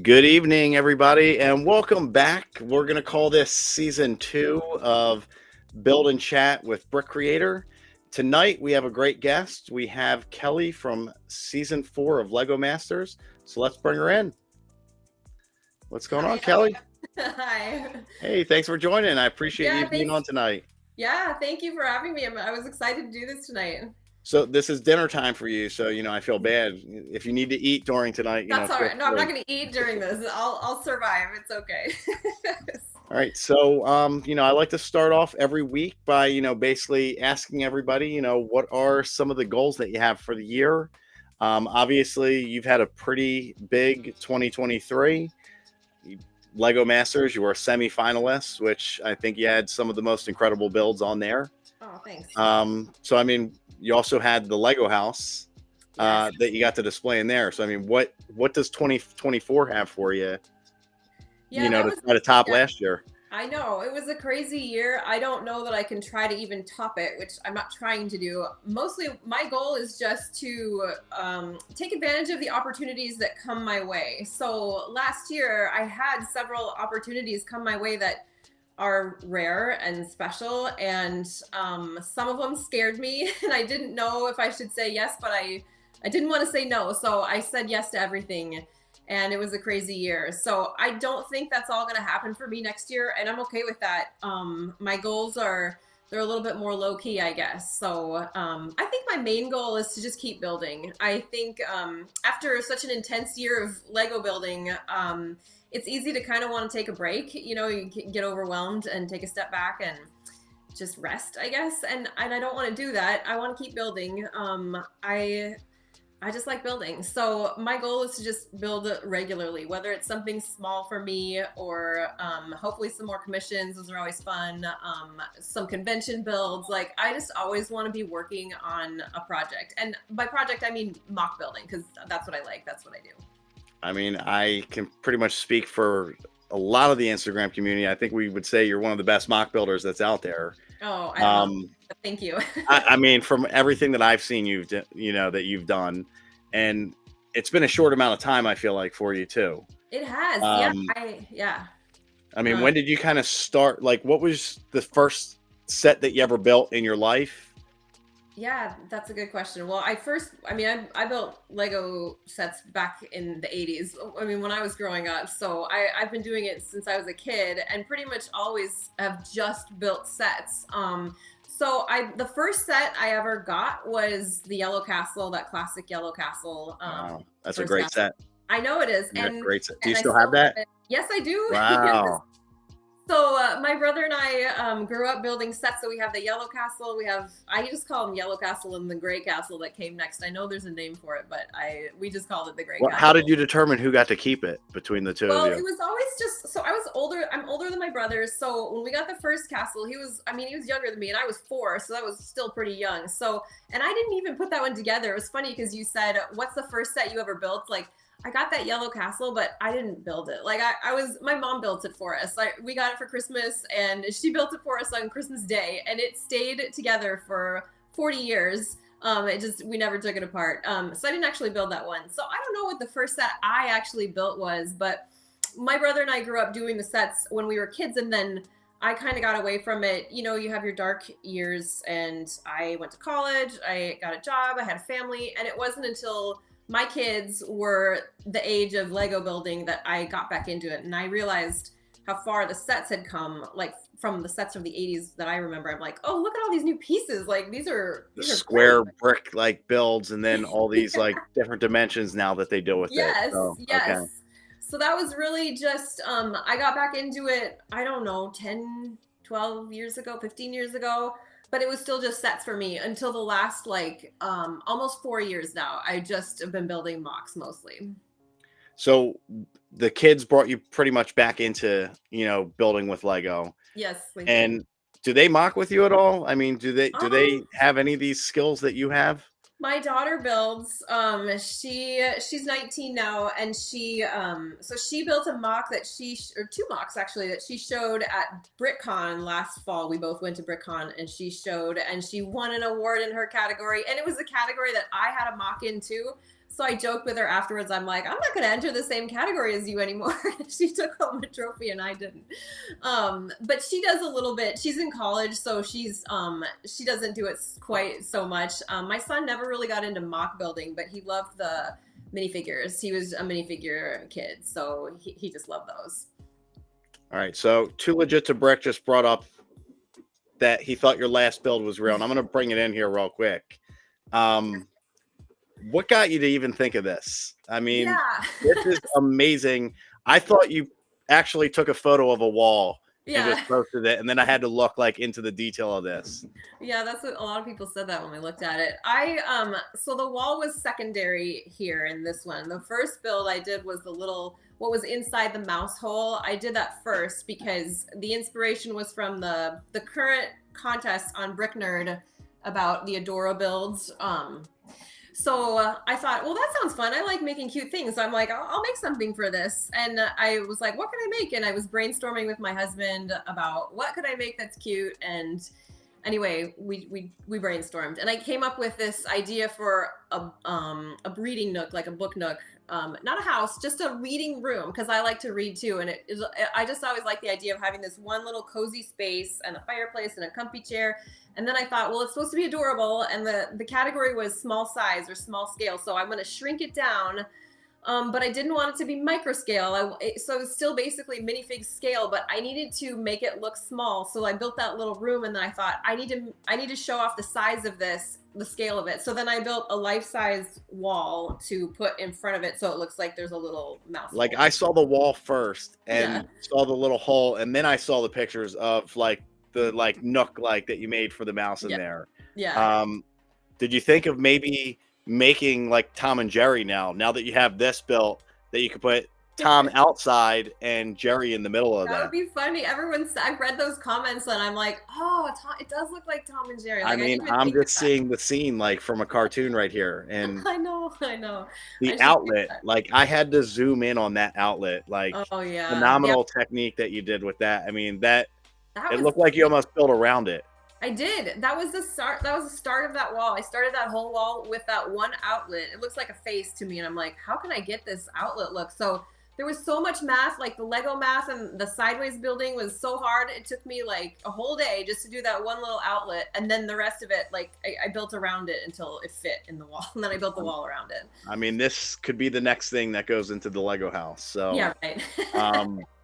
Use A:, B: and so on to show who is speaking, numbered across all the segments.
A: Good evening, everybody, and welcome back. We're going to call this season 2 of Build and Chat with Brickcr8tor. Tonight, we have a great guest. We have Kelly from season 4 of Lego Masters. So let's bring her in. What's going on, Kelly?
B: Hi.
A: Hey, thanks for joining. I appreciate you being on tonight.
B: Yeah, thank you for having me. I was excited to do this tonight.
A: So this is dinner time for you. So, I feel bad. If you need to eat during tonight,
B: That's all right. No, I'm not going to eat during this. I'll survive. It's okay.
A: All right. So, I like to start off every week by, basically asking everybody, what are some of the goals that you have for the year? Obviously, you've had a pretty big 2023. Lego Masters, you were a semi-finalist, which I think you had some of the most incredible builds on there.
B: Oh, thanks.
A: So, you also had the Lego house that you got to display in there. So, what does 2024 have for you?
B: Yeah,
A: to try to top last year.
B: I know it was a crazy year. I don't know that I can try to even top it, which I'm not trying to do. Mostly my goal is just to take advantage of the opportunities that come my way. So last year I had several opportunities come my way that are rare and special, and some of them scared me and I didn't know if I should say yes, but I didn't want to say no, so I said yes to everything. And it was a crazy year. So I don't think that's all going to happen for me next year. And I'm okay with that. My goals they're a little bit more low key, I guess. So I think my main goal is to just keep building. I think after such an intense year of Lego building, it's easy to kind of want to take a break. You get overwhelmed and take a step back and just rest, I guess. And I don't want to do that. I want to keep building. I just like building. So my goal is to just build regularly, whether it's something small for me or hopefully some more commissions. Those are always fun. Some convention builds. Like I just always want to be working on a project. And by project, I mean mock building, because that's what I like. That's what I do.
A: I can pretty much speak for a lot of the Instagram community. I think we would say you're one of the best mock builders that's out there.
B: Oh, I don't know. Thank you.
A: From everything that I've seen that you've done, and it's been a short amount of time, I feel like, for you too.
B: It has.
A: When did you kind of start? Like, what was the first set that you ever built in your life?
B: Yeah, that's a good question. Well, I built Lego sets back in the 80s. When I was growing up. So I've been doing it since I was a kid and pretty much always have just built sets. So the first set I ever got was the Yellow Castle, that classic Yellow Castle.
A: Wow, that's a great set.
B: I know it is.
A: And great set. Do you still have that?
B: Yes, I do.
A: Wow.
B: So my brother and I grew up building sets. So we have the Yellow Castle. I just call them Yellow Castle and the Gray Castle that came next. I know there's a name for it, but we just called it the Gray Castle.
A: How did you determine who got to keep it between the two of you?
B: Well, it was always so I was older. I'm older than my brothers. So when we got the first castle, he was younger than me and I was 4. So that was still pretty young. So, and I didn't even put that one together. It was funny because you said, what's the first set you ever built? Like, I got that Yellow Castle, but I didn't build it. Like my mom built it for us. We got it for Christmas and she built it for us on Christmas Day and it stayed together for 40 years. We never took it apart. So I didn't actually build that one. So I don't know what the first set I actually built was, but my brother and I grew up doing the sets when we were kids. And then I kind of got away from it. You have your dark years and I went to college, I got a job, I had a family. And it wasn't until my kids were the age of Lego building that I got back into it. And I realized how far the sets had come, like from the sets of the 80s that I remember. I'm like, oh, look at all these new pieces. Like these are
A: square brick like builds and then all these like different dimensions now that they deal with it.
B: Yes. Okay. So that was really just, I got back into it, I don't know, 10, 12 years ago, 15 years ago. But it was still just sets for me until the last almost 4 years now. I just have been building mocks mostly.
A: So the kids brought you pretty much back into, building with Lego.
B: Yes.
A: And do they mock with you at all? Do they have any of these skills that you have?
B: My daughter builds. She's 19 now, and she built a mock that or 2 mocks actually that she showed at BrickCon last fall. We both went to BrickCon, and she showed, and she won an award in her category, and it was a category that I had a mock in too. So I joked with her afterwards. I'm like, I'm not going to enter the same category as you anymore. She took home a trophy and I didn't. But she does a little bit. She's in college, so she doesn't do it quite so much. My son never really got into mock building, but he loved the minifigures. He was a minifigure kid, so he just loved those.
A: All right. So Too Legit to Brick just brought up that he thought your last build was real, and I'm going to bring it in here real quick. What got you to even think of this? I mean,
B: Yeah.
A: this is amazing. I thought you actually took a photo of a wall and
B: Yeah.
A: just posted it, and then I had to look like into the detail of this.
B: Yeah, that's what a lot of people said that when we looked at it. So the wall was secondary here in this one. The first build I did was what was inside the mouse hole. I did that first because the inspiration was from the current contest on Bricknerd about the Adora builds. So I thought, well, that sounds fun. I like making cute things. So I'm like, I'll make something for this. And I was like, what can I make? And I was brainstorming with my husband about what could I make that's cute. And anyway, we brainstormed, and I came up with this idea for a reading nook, like a book nook, not a house, just a reading room, because I like to read too. And I just always like the idea of having this one little cozy space and a fireplace and a comfy chair. And then I thought, well, it's supposed to be adorable, and the category was small size or small scale, so I'm going to shrink it down. But I didn't want it to be micro scale. So it's still basically minifig scale, but I needed to make it look small. So I built that little room, and then I thought I need to show off the size of this, the scale of it. So then I built a life-size wall to put in front of it, so it looks like there's a little mouse.
A: Like I saw the wall first and saw the little hole, and then I saw the pictures of like the nook that you made for the mouse in there.
B: Yeah.
A: Did you think of maybe making like Tom and Jerry now that you have this built, that you could put Tom outside and Jerry in the middle of that?
B: That would be funny. I've read those comments and I'm like, oh, it does look like Tom and Jerry.
A: Like, I mean, I'm just seeing the scene like from a cartoon right here. And
B: I know.
A: The outlet, like I had to zoom in on that outlet. Like,
B: oh yeah,
A: phenomenal technique that you did with that. I mean, it looked like you almost built around it.
B: I did. That was the start. That was the start of that wall. I started that whole wall with that one outlet. It looks like a face to me, and I'm like, how can I get this outlet look? So there was so much math, like the Lego math and the sideways building was so hard. It took me like a whole day just to do that one little outlet, and then the rest of it, like I built around it until it fit in the wall, and then I built the wall around it.
A: I mean, this could be the next thing that goes into the Lego house. So
B: yeah, right.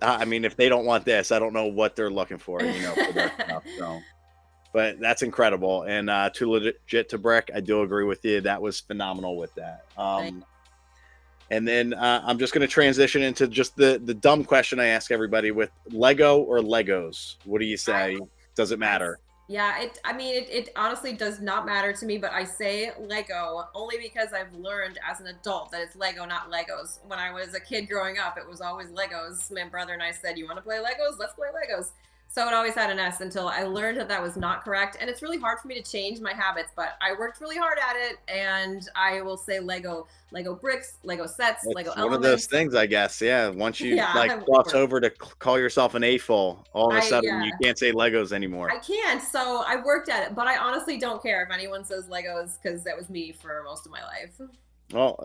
A: I mean, if they don't want this, I don't know what they're looking for, for that stuff. So. But that's incredible. And Too Legit to Brick, I do agree with you. That was phenomenal with that. And then I'm just going to transition into just the dumb question I ask everybody with Lego or Legos. What do you say? Does it matter?
B: Yeah, it honestly does not matter to me, but I say Lego only because I've learned as an adult that it's Lego, not Legos. When I was a kid growing up, it was always Legos. My brother and I said, you want to play Legos? Let's play Legos. So it always had an S until I learned that was not correct. And it's really hard for me to change my habits, but I worked really hard at it. And I will say Lego bricks, Lego sets, Lego elements.
A: One of those things, I guess. Yeah. Once you gloss over to call yourself an A-full, all of a sudden you can't say Legos anymore.
B: I can't. So I worked at it, but I honestly don't care if anyone says Legos, because that was me for most of my life.
A: Well,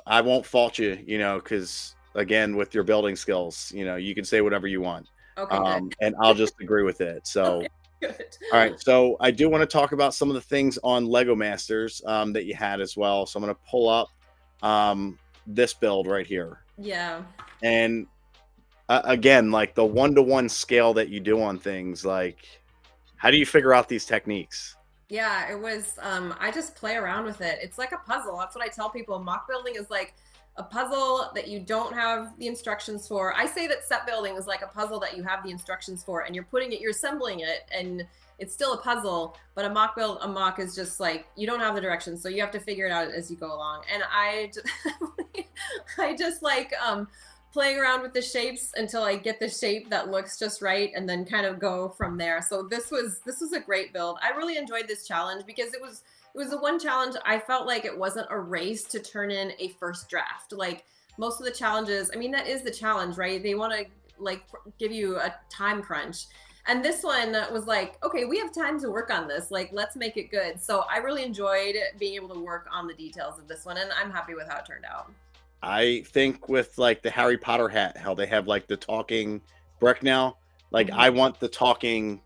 A: I won't fault you, because again, with your building skills, you can say whatever you want.
B: Okay,
A: and I'll just agree with it. So,
B: okay, good.
A: All right. So I do want to talk about some of the things on Lego Masters that you had as well. So I'm going to pull up this build right here.
B: Yeah.
A: And again, like the 1-to-1 scale that you do on things, like how do you figure out these techniques?
B: Yeah, it was, I just play around with it. It's like a puzzle. That's what I tell people. Mock building is like a puzzle that you don't have the instructions for. I say that set building is like a puzzle that you have the instructions for, and you're assembling it, and it's still a puzzle. But a mock is just like, you don't have the directions, so you have to figure it out as you go along. And I just like playing around with the shapes until I get the shape that looks just right, and then kind of go from there. So this was a great build. I really enjoyed this challenge because it was the one challenge I felt like it wasn't a race to turn in a first draft. Like most of the challenges, I mean, that is the challenge, right? They want to like give you a time crunch. And this one was like, okay, we have time to work on this. Like, let's make it good. So I really enjoyed being able to work on the details of this one, and I'm happy with how it turned out.
A: I think with like the Harry Potter hat, how they have like the talking brick now, like I
B: Mhm.
A: want the talking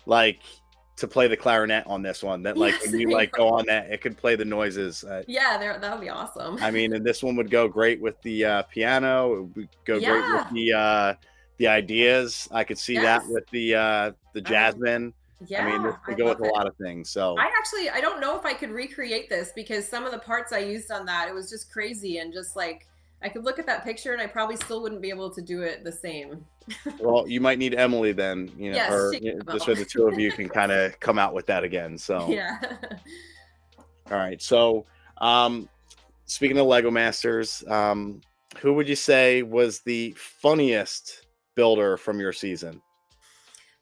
A: like to play the clarinet on this one. That like
B: Yes,
A: when
B: there
A: you
B: you
A: like
B: go.
A: go on that, it could play the noises.
B: Yeah, there, that would be awesome.
A: I mean, and this one would go great with the piano. It would go great with
B: Yeah.
A: the ideas. I could see that
B: Yes.
A: with the
B: I
A: jasmine. I mean, this
B: Yeah, I
A: could go with
B: love
A: a
B: it.
A: lot of things. So
B: I don't know if I could recreate this because some of the parts I used on that, it was just crazy and just like I could look at that picture and I probably still wouldn't be able to do it the same.
A: well, you might need Emily then,
B: Yes,
A: or
B: she
A: this
B: will.
A: way the two of you can kind of come out with that again. So,
B: Yeah.
A: all right. So, um, speaking of Lego Masters, who would you say was the funniest builder from your season?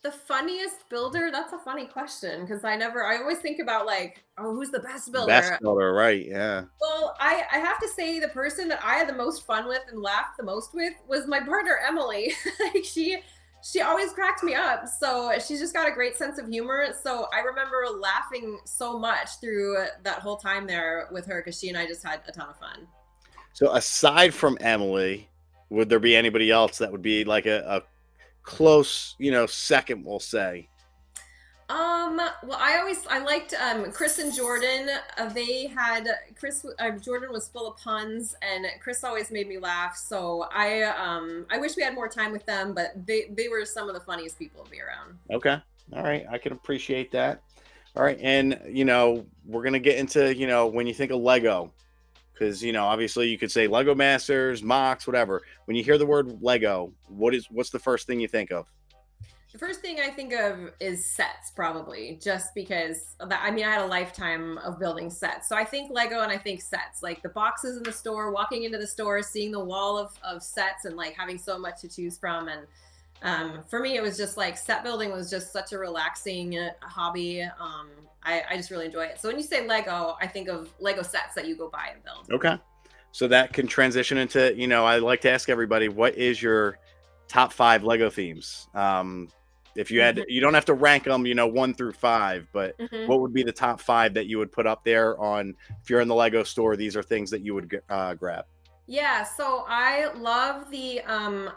B: The funniest builder? That's a funny question because I always think about like, oh, who's the best
A: Best
B: builder?
A: builder, right? Yeah.
B: Well, I have to say the person that I had the most fun with and laughed the most with was my partner Emily. Like she always cracked me up. So she's just got a great sense of humor. So I remember laughing so much through that whole time there with her because she and I just had a ton of fun.
A: So, aside from Emily, would there be anybody else that would be like a close, second, we'll say?
B: Well, I liked Chris and Jordan. They had Jordan was full of puns, and Chris always made me laugh. So I wish we had more time with them, but they were some of the funniest people to be around.
A: Okay. All right. I can appreciate that. All right. And, we're going to get into, when you think of Lego, because, obviously you could say Lego Masters, Mox, whatever. When you hear the word Lego, what's the first thing you think of?
B: The first thing I think of is sets, probably, just because I mean, I had a lifetime of building sets. So I think Lego and I think sets, like the boxes in the store, walking into the store, seeing the wall of sets and like having so much to choose from. And for me, it was just like set building was just such a relaxing hobby. I just really enjoy it. So when you say Lego, I think of Lego sets that you go buy and build.
A: Okay. So that can transition into, I like to ask everybody, what is your top five Lego themes? If you had,
B: Hmm.
A: you don't have to rank them, 1 through 5, but
B: Hmm.
A: what would be the top five that you would put up there on, if you're in the Lego store, these are things that you would grab?
B: Yeah, so I love the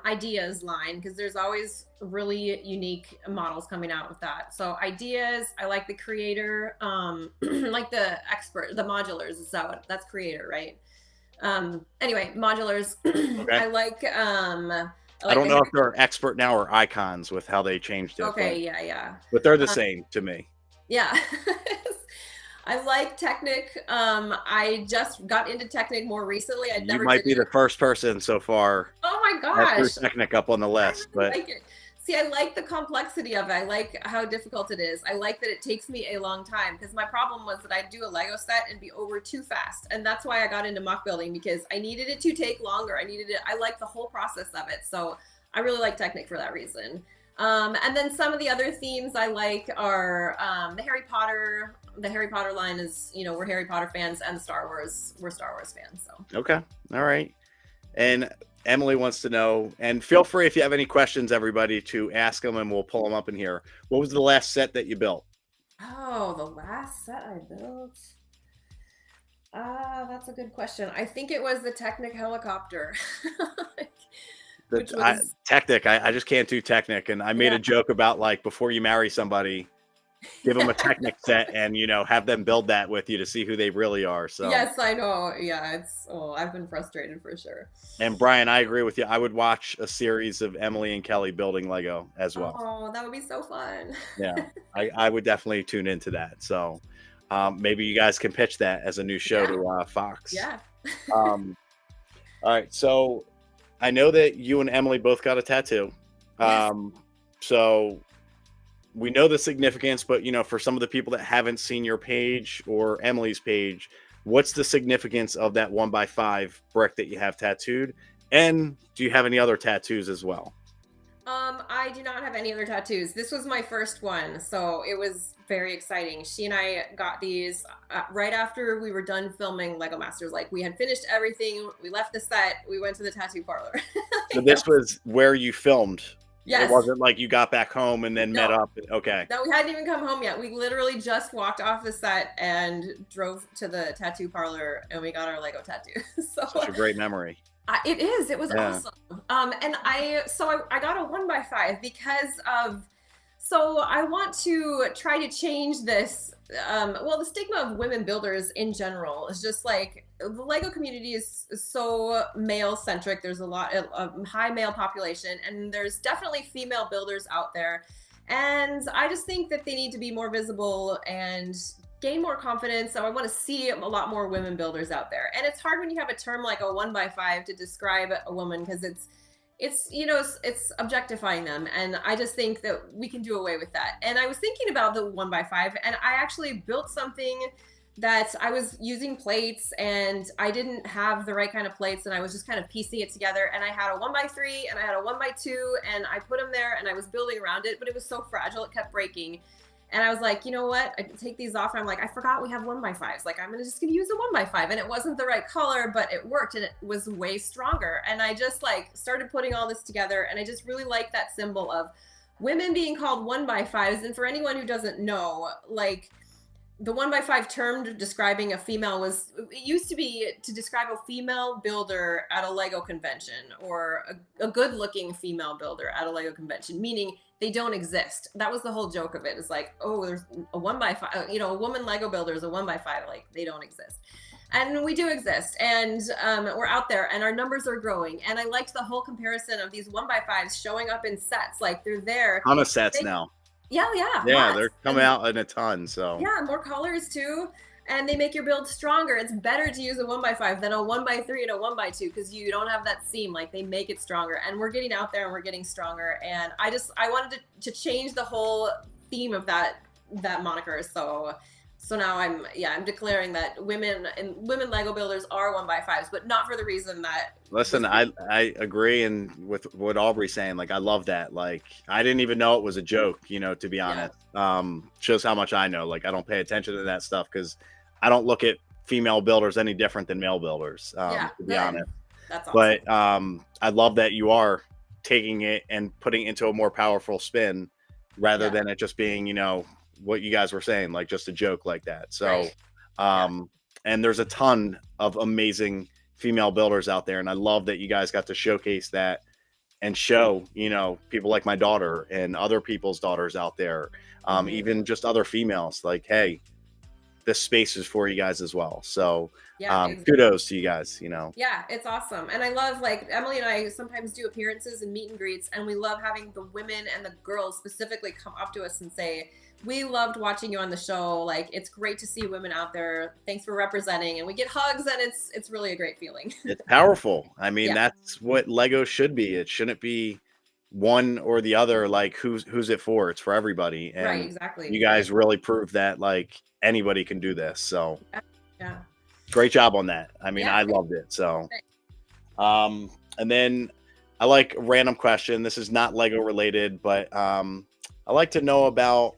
B: ideas line because there's always really unique models coming out with that. So ideas, I like the creator, like the expert, the modulars. That's creator, right? Anyway, modulars.
A: Okay.
B: I
A: I
B: like the
A: don't know if
B: Harry.
A: they're expert now or icons with how they changed it, but
B: Okay, yeah, yeah.
A: they're the
B: Uh,
A: same to me.
B: yeah. I like Technic. I just got into Technic more recently. I'd
A: You
B: never
A: might
B: did
A: be
B: it.
A: the first person so far
B: Oh my
A: that threw
B: gosh.
A: Technic up on the
B: I
A: list,
B: really
A: but
B: like it. See, I like the complexity of it. I like how difficult it is. I like that it takes me a long time because my problem was that I'd do a Lego set and be over too fast. And that's why I got into muck building because I needed it to take longer. I like the whole process of it. So I really like Technic for that reason. And then some of the other themes I like are the Harry Potter. The Harry Potter line is, we're Harry Potter fans and Star Wars. We're Star Wars fans. So.
A: okay. All right. And Emily wants to know, and feel free if you have any questions, everybody, to ask them and we'll pull them up in here. What was the last set that you built?
B: Oh, the last set I built. That's a good question. I think it was the Technic helicopter, which was
A: Technic. I just can't do Technic. And I made
B: yeah,
A: a joke about like before you marry somebody, give them a Technic set and, have them build that with you to see who they really are. So,
B: yes, I know. Yeah, I've been frustrated for sure.
A: and Brian, I agree with you. I would watch a series of Emily and Kelly building Lego as well.
B: Oh, that would be so fun.
A: Yeah, I would definitely tune into that. So maybe you guys can pitch that as a new show
B: Yeah,
A: to Fox.
B: yeah.
A: Um, all right. So I know that you and Emily both got a tattoo.
B: Yes.
A: So we know the significance, but for some of the people that haven't seen your page or Emily's page, what's the significance of that 1x5 brick that you have tattooed? And do you have any other tattoos as well?
B: I do not have any other tattoos. This was my first one, so it was very exciting. She and I got these right after we were done filming Lego Masters. Like we had finished everything, we left the set, we went to the tattoo parlor.
A: So this was where you filmed. It
B: Yes.
A: wasn't like you got back home and then met
B: No.
A: up. Okay.
B: No, we hadn't even come home yet. We literally just walked off the set and drove to the tattoo parlor and we got our Lego tattoo.
A: Such
B: So
A: a great memory.
B: it is. It was
A: Yeah.
B: awesome. And I got a 1x5 because of, so I want to try to change this. Well, the stigma of women builders in general is just like the Lego community is so male centric. There's a lot of high male population, and there's definitely female builders out there. And I just think that they need to be more visible and gain more confidence. So I want to see a lot more women builders out there. And it's hard when you have a term like a 1x5 to describe a woman because it's objectifying them, and I just think that we can do away with that. And I was thinking about the 1x5, and I actually built something that I was using plates, and I didn't have the right kind of plates, and I was just kind of piecing it together. And I had a 1x3 and I had a 1x2, and I put them there and I was building around it, but it was so fragile it kept breaking. And I was like, you know what? I take these off. And I'm like, I forgot we have 1x5s. Like, I'm just gonna use a 1x5. And it wasn't the right color, but it worked and it was way stronger. And I just like started putting all this together. And I just really like that symbol of women being called 1x5s. And for anyone who doesn't know, like, the 1x5 term describing a female it used to be to describe a female builder at a Lego convention, or a good looking female builder at a Lego convention, meaning they don't exist. That was the whole joke of it. It's like, oh, there's a 1x5, a woman Lego builder is a 1x5, like they don't exist. And we do exist, and we're out there, and our numbers are growing. And I liked the whole comparison of these 1x5s showing up in sets, like they're there.
A: Ton of sets now.
B: Yeah,
A: Yeah,
B: lots.
A: they're coming out in a ton. So
B: Yeah, more colors too. And they make your build stronger. It's better to use a 1x5 than a 1x3 and a 1x2 because you don't have that seam. Like, they make it stronger. And we're getting out there and we're getting stronger. And I wanted to change the whole theme of that moniker. So now I'm declaring that women Lego builders are 1x5s, but not for the reason that.
A: listen, I agree, and with what Aubrey's saying, like I love that. Like I didn't even know it was a joke, to be honest. Shows how much I know. Like I don't pay attention to that stuff because I don't look at female builders any different than male builders, to be honest.
B: That's awesome.
A: But I love that you are taking it and putting it into a more powerful spin rather than it just being, what you guys were saying, like just a joke like that. So, and there's a ton of amazing female builders out there. And I love that you guys got to showcase that and show, people like my daughter and other people's daughters out there, even just other females, like, hey, this space is for you guys as well. So kudos to you guys,
B: Yeah, it's awesome. And I love, like, Emily and I sometimes do appearances and meet and greets, and we love having the women and the girls specifically come up to us and say, we loved watching you on the show. Like, it's great to see women out there. Thanks for representing. And we get hugs, and it's really a great feeling.
A: It's powerful. I mean, that's what Lego should be. It shouldn't be one or the other. Like, who's it for? It's for everybody. And
B: right, exactly.
A: You guys really proved that, like, anybody can do this. So
B: yeah,
A: great job on that. I mean, I loved it. So and then I like a random question. This is not Lego related, but I like to know about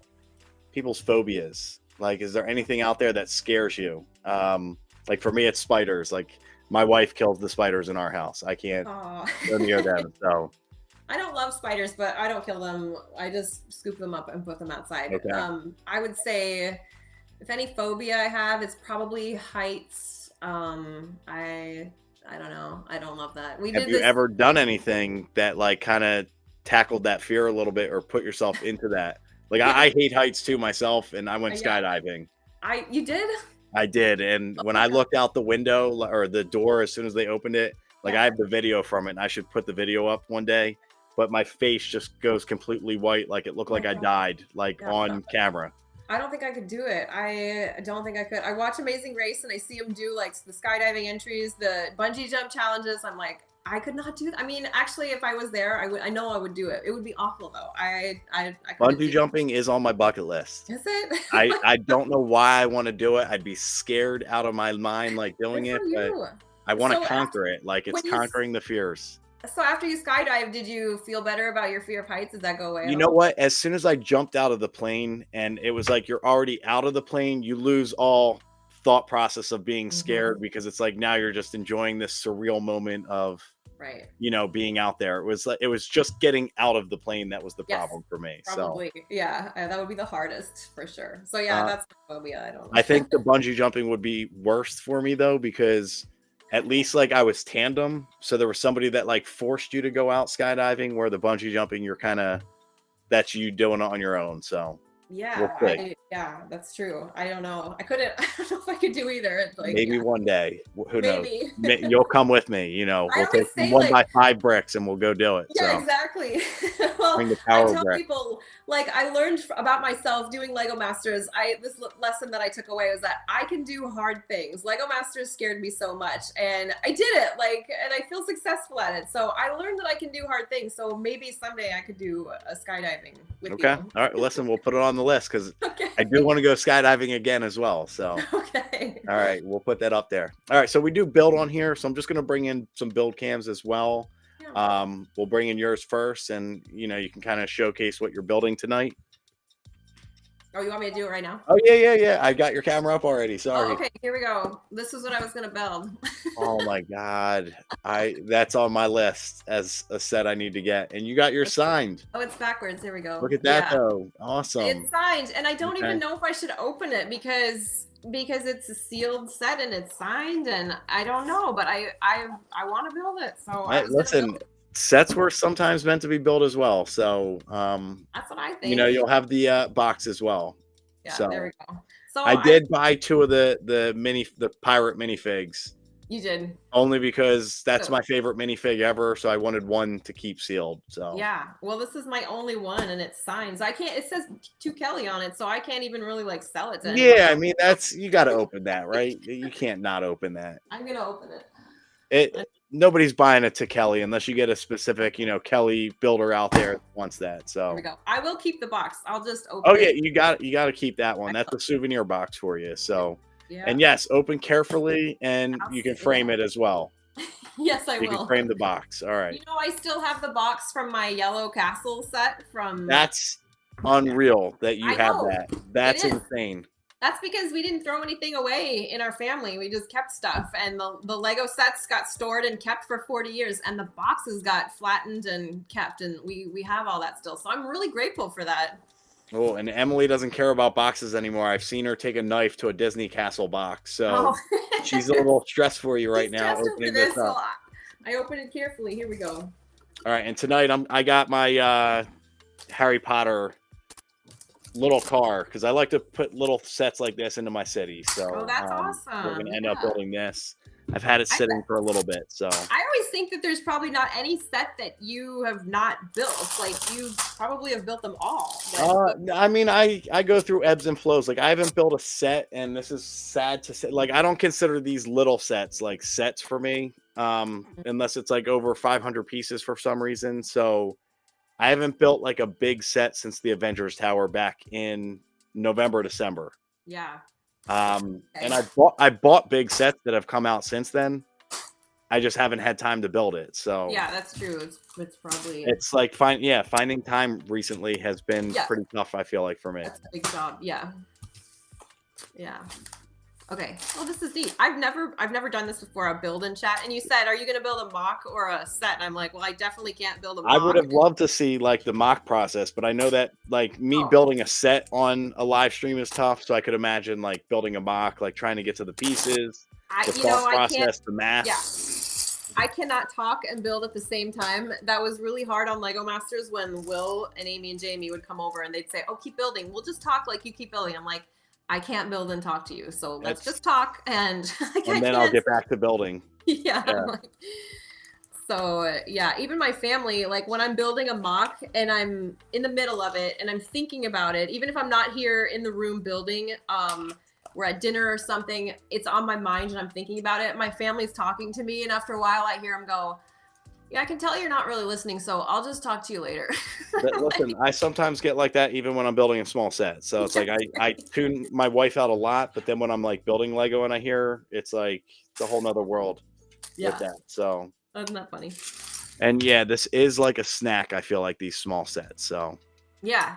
A: people's phobias. Like, is there anything out there that scares you? Like for me, it's spiders. Like my wife kills the spiders in our house. I can't go near them. So
B: I don't love spiders, but I don't kill them. I just scoop them up and put them outside.
A: Okay.
B: I would say if any phobia I have, it's probably heights. I don't know. I don't love that.
A: Have you ever done anything that like kind of tackled that fear a little bit or put yourself into that? Like I hate heights too myself, and I went skydiving.
B: You did?
A: I did, and when I looked out the window or the door as soon as they opened it, like I have the video from it, and I should put the video up one day. But my face just goes completely white, like it looked like I died, like on camera.
B: I don't think I could do it. I don't think I could. I watch Amazing Race and I see them do like the skydiving entries, the bungee jump challenges. I'm like, I could not do that. I mean, actually, if I was there, I know I would do it. It would be awful though. I
A: bungee jumping is on my bucket list.
B: Is it?
A: I don't know why I want to do it. I'd be scared out of my mind like doing it, but I want to conquer it. Like it's conquering the fears.
B: So after you skydive, did you feel better about your fear of heights? Did that go away?
A: You know what? As soon as I jumped out of the plane and it was like you're already out of the plane, you lose all thought process of being scared because it's like now you're just enjoying this surreal moment of
B: Right.
A: being out there. It was just getting out of the plane that was the
B: Yes.
A: problem for me. So
B: Probably. Yeah. That would be the hardest for sure. So yeah,
A: uh,
B: that's my phobia. I don't
A: I
B: know.
A: think the bungee jumping would be worst for me though, because at least like I was tandem, so there was somebody that like forced you to go out skydiving, where the bungee jumping you're kind of that's you doing it on your own. So we'll see.
B: Yeah, that's true. I don't know. I couldn't I don't know if I could do either. It's like,
A: Maybe
B: yeah,
A: one day. Who knows?
B: maybe.
A: You'll come with me.
B: I
A: We'll
B: always
A: take
B: say
A: one
B: like
A: by 5 bricks and we'll go do it.
B: yeah,
A: So
B: exactly. Well,
A: bring the
B: I
A: power
B: tell
A: brick.
B: people like I learned about myself doing Lego Masters. Lesson that I took away was that I can do hard things. Lego Masters scared me so much, and I did it. And I feel successful at it. So I learned that I can do hard things. So maybe someday I could do a skydiving with
A: Okay.
B: you.
A: All right. Listen, we'll put it on the list because
B: Okay.
A: I do want to go skydiving again as well. So.
B: Okay.
A: All right, we'll put that up there. All right, so we do build on here, so I'm just going to bring in some build cams as well.
B: Yeah.
A: We'll bring in yours first, and you can kind of showcase what you're building tonight.
B: Oh, you want me to do it right now?
A: Oh yeah. I got your camera up already.
B: Oh,
A: Sorry.
B: okay, here we go. This is what I was gonna build.
A: Oh my God, that's on my list as a set I need to get, and you got yours signed.
B: Oh, it's backwards. Here we go.
A: Look at that
B: Yeah.
A: though, awesome.
B: It's signed, and I don't
A: Okay.
B: even know if I should open it because it's a sealed set and it's signed, and I don't know, but I want to build it. So I was gonna
A: Listen,
B: build it.
A: sets were sometimes meant to be built as well. So
B: That's what I think.
A: you'll have the box as well.
B: Yeah,
A: So
B: there we go. So
A: I did buy 2 of the pirate minifigs.
B: You did.
A: Only because that's
B: Good.
A: my favorite minifig ever, so I wanted one to keep sealed. So
B: Yeah. Well, this is my only one, and it's signed. So I can't. It says to Kelly on it, so I can't even really like sell it to anyone.
A: yeah, I mean you got to open that, right? You can't not open that.
B: I'm gonna open it.
A: Nobody's buying it to Kelly unless you get a specific, Kelly builder out there that wants that.
B: There
A: So
B: we go. I will keep the box. I'll just open
A: oh
B: it.
A: yeah, you got to keep that one. That's a souvenir box for you. So
B: Yeah.
A: and yes, open carefully, and you can frame it as well.
B: Yes, I will.
A: You can frame the box. All right.
B: I still have the box from my Yellow Castle set from.
A: That's unreal that you
B: I
A: have
B: know.
A: that. That's
B: It is.
A: insane.
B: That's because we didn't throw anything away in our family. We just kept stuff, and the Lego sets got stored and kept for 40 years, and the boxes got flattened and kept, and we have all that still. So I'm really grateful for that.
A: Oh, and Emily doesn't care about boxes anymore. I've seen her take a knife to a Disney Castle box, so she's a little stressed for you right now opening this up.
B: So I opened it carefully. Here we go.
A: All right, and tonight I got my Harry Potter little car because I like to put little sets like this into my city. So
B: that's awesome.
A: We're gonna end up building this. I've had it sitting for a little bit, so
B: I always think that there's probably not any set that you have not built. Like you probably have built them all.
A: I mean, I go through ebbs and flows. Like I haven't built a set, and this is sad to say. Like I don't consider these little sets like sets for me, unless it's like over 500 pieces for some reason. So I haven't built like a big set since the Avengers Tower back in November, December.
B: Yeah.
A: And I bought big sets that have come out since then. I just haven't had time to build it. So
B: yeah, that's true. It's probably
A: like finding time recently has been pretty tough. I feel like for me.
B: That's a big job. Yeah. Okay. Well, this is neat. I've never done this before. A build in chat, and you said, "Are you going to build a mock or a set?" And I'm like, "Well, I definitely can't build a mock."
A: I would have loved to see like the mock process, but I know that like me building a set on a live stream is tough. So I could imagine like building a mock, like trying to get to the pieces, the thought process, the math.
B: Yeah. I cannot talk and build at the same time. That was really hard on Lego Masters when Will and Amy and Jamie would come over and they'd say, "Oh, keep building. We'll just talk like you keep building." I'm like, I can't build and talk to you, so let's just talk, and
A: then I'll get back to building.
B: Yeah. So even my family, like when I'm building a mock and I'm in the middle of it and I'm thinking about it, even if I'm not here in the room building, we're at dinner or something, it's on my mind and I'm thinking about it. My family's talking to me, and after a while, I hear them go, "Yeah, I can tell you're not really listening, so I'll just talk to you later."
A: But listen, I sometimes get like that even when I'm building a small set. So it's like I tune my wife out a lot, but then when I'm like building Lego and I hear, it's like it's a whole nother world with that. So
B: isn't that funny?
A: And yeah, this is like a snack. I feel like these small sets. So
B: yeah.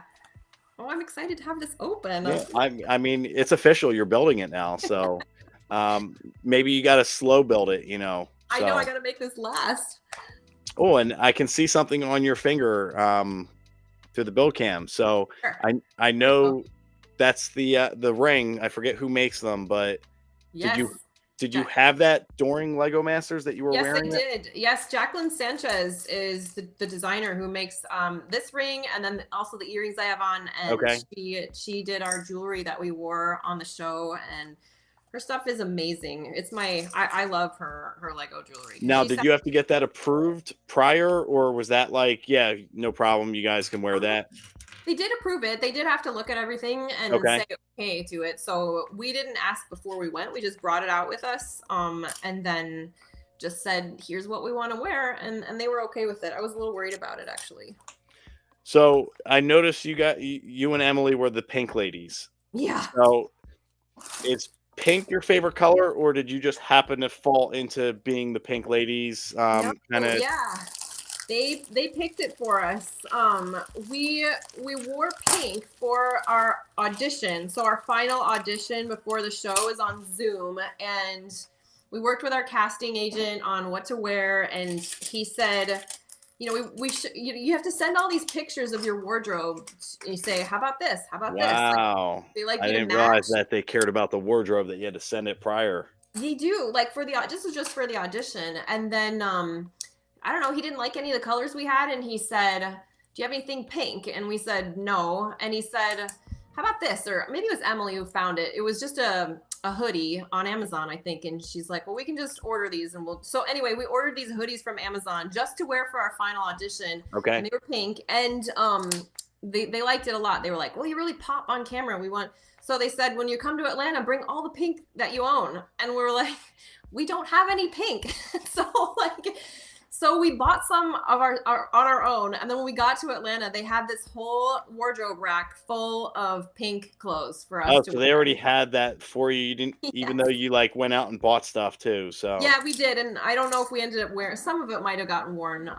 B: Oh, I'm excited to have this open.
A: Yeah, I mean, it's official. You're building it now, so maybe you got to slow build it.
B: I know I got to make this last.
A: Oh, and I can see something on your finger through the build cam. So
B: Sure.
A: I
B: There you go.
A: know that's the ring. I forget who makes them, but did you
B: Yes.
A: did you
B: Jack.
A: have that during Lego Masters that you were
B: Yes, I
A: wearing it?
B: did. Yes, Jacqueline Sanchez is the designer who makes this ring and then also the earrings I have on. And
A: Okay.
B: she did our jewelry that we wore on the show, and her stuff is amazing. It's I love her Lego jewelry because
A: Now,
B: she
A: did
B: said
A: you have to get that approved prior, or was that like, yeah, no problem, you guys can wear that?
B: they did approve it. They did have to look at everything and
A: Okay.
B: say okay to it. So we didn't ask before we went. We just brought it out with us, and then just said, "Here's what we want to wear," and they were okay with it. I was a little worried about it actually.
A: So I noticed you and Emily were the pink ladies.
B: Yeah.
A: So is pink your favorite color, or did you just happen to fall into being the pink ladies?
B: No,
A: Kind of
B: yeah. They picked it for us. We wore pink for our audition. So our final audition before the show is on Zoom, and we worked with our casting agent on what to wear, and he said, you know, we should you have to send all these pictures of your wardrobe. And you say, how about this? How about this? Like
A: wow.
B: they like
A: I
B: you to
A: didn't realize
B: match.
A: that they cared about the wardrobe that you had to send it prior.
B: They do, like for the this was just for the audition, and then I don't know, he didn't like any of the colors we had, and he said, "Do you have anything pink?" And we said no, and he said, "How about this?" Or maybe it was Emily who found it. It was just a hoodie on Amazon, I think, and she's like, "Well, we can just order these, and we'll." So anyway, we ordered these hoodies from Amazon just to wear for our final audition, and
A: Okay.
B: they were pink, and they liked it a lot. They were like, "Well, you really pop on camera. We want." So they said, when you come to Atlanta, bring all the pink that you own. And we were like, we don't have any pink. So we bought some of our on our own. And then when we got to Atlanta, they had this whole wardrobe rack full of pink clothes for us
A: Oh,
B: to
A: so they already
B: wear.
A: had that for you. You didn't, even though
B: Yes.
A: you like went out and bought stuff too. So
B: Yeah, we did. And I don't know if we ended up wearing some of it might have gotten worn.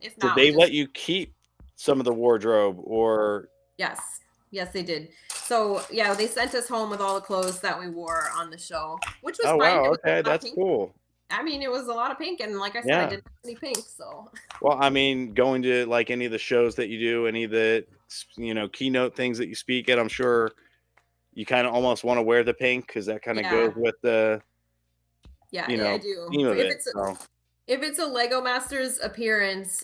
B: If
A: did
B: not, we
A: they let
B: just
A: you keep some of the wardrobe, or
B: yes. Yes, they did. So yeah, they sent us home with all the clothes that we wore on the show, which was
A: oh
B: fine.
A: wow,
B: It was
A: okay,
B: a lot of
A: that's
B: pink.
A: cool.
B: I mean, it was a lot of pink, and like I said, I
A: Yeah.
B: didn't have any pink, so
A: Well, I mean, going to like any of the shows that you do, any of the keynote things that you speak at, I'm sure you kind of almost want to wear the pink because that kind of goes
B: yeah,
A: with the
B: yeah,
A: you
B: I
A: know
B: do.
A: theme
B: For
A: of it. So
B: if it's a Lego Masters appearance,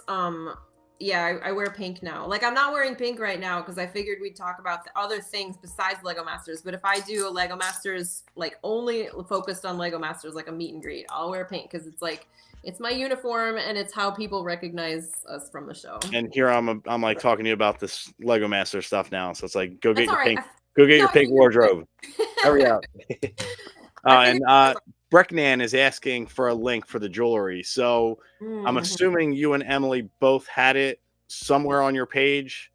B: yeah, I wear pink now. Like I'm not wearing pink right now because I figured we'd talk about the other things besides Lego Masters. But if I do a Lego Masters, like only focused on Lego Masters, like a meet and greet, I'll wear pink because it's like it's my uniform and it's how people recognize us from the show.
A: and here I'm like talking to you about this Lego Master stuff now. So it's like
B: That's all right.
A: go get
B: No,
A: your
B: I
A: pink
B: figured we
A: wardrobe. Hurry
B: would.
A: up.
B: I figured.
A: And Brecknan is asking for a link for the jewelry. So I'm
B: Mhm.
A: assuming you and Emily both had it somewhere on your page.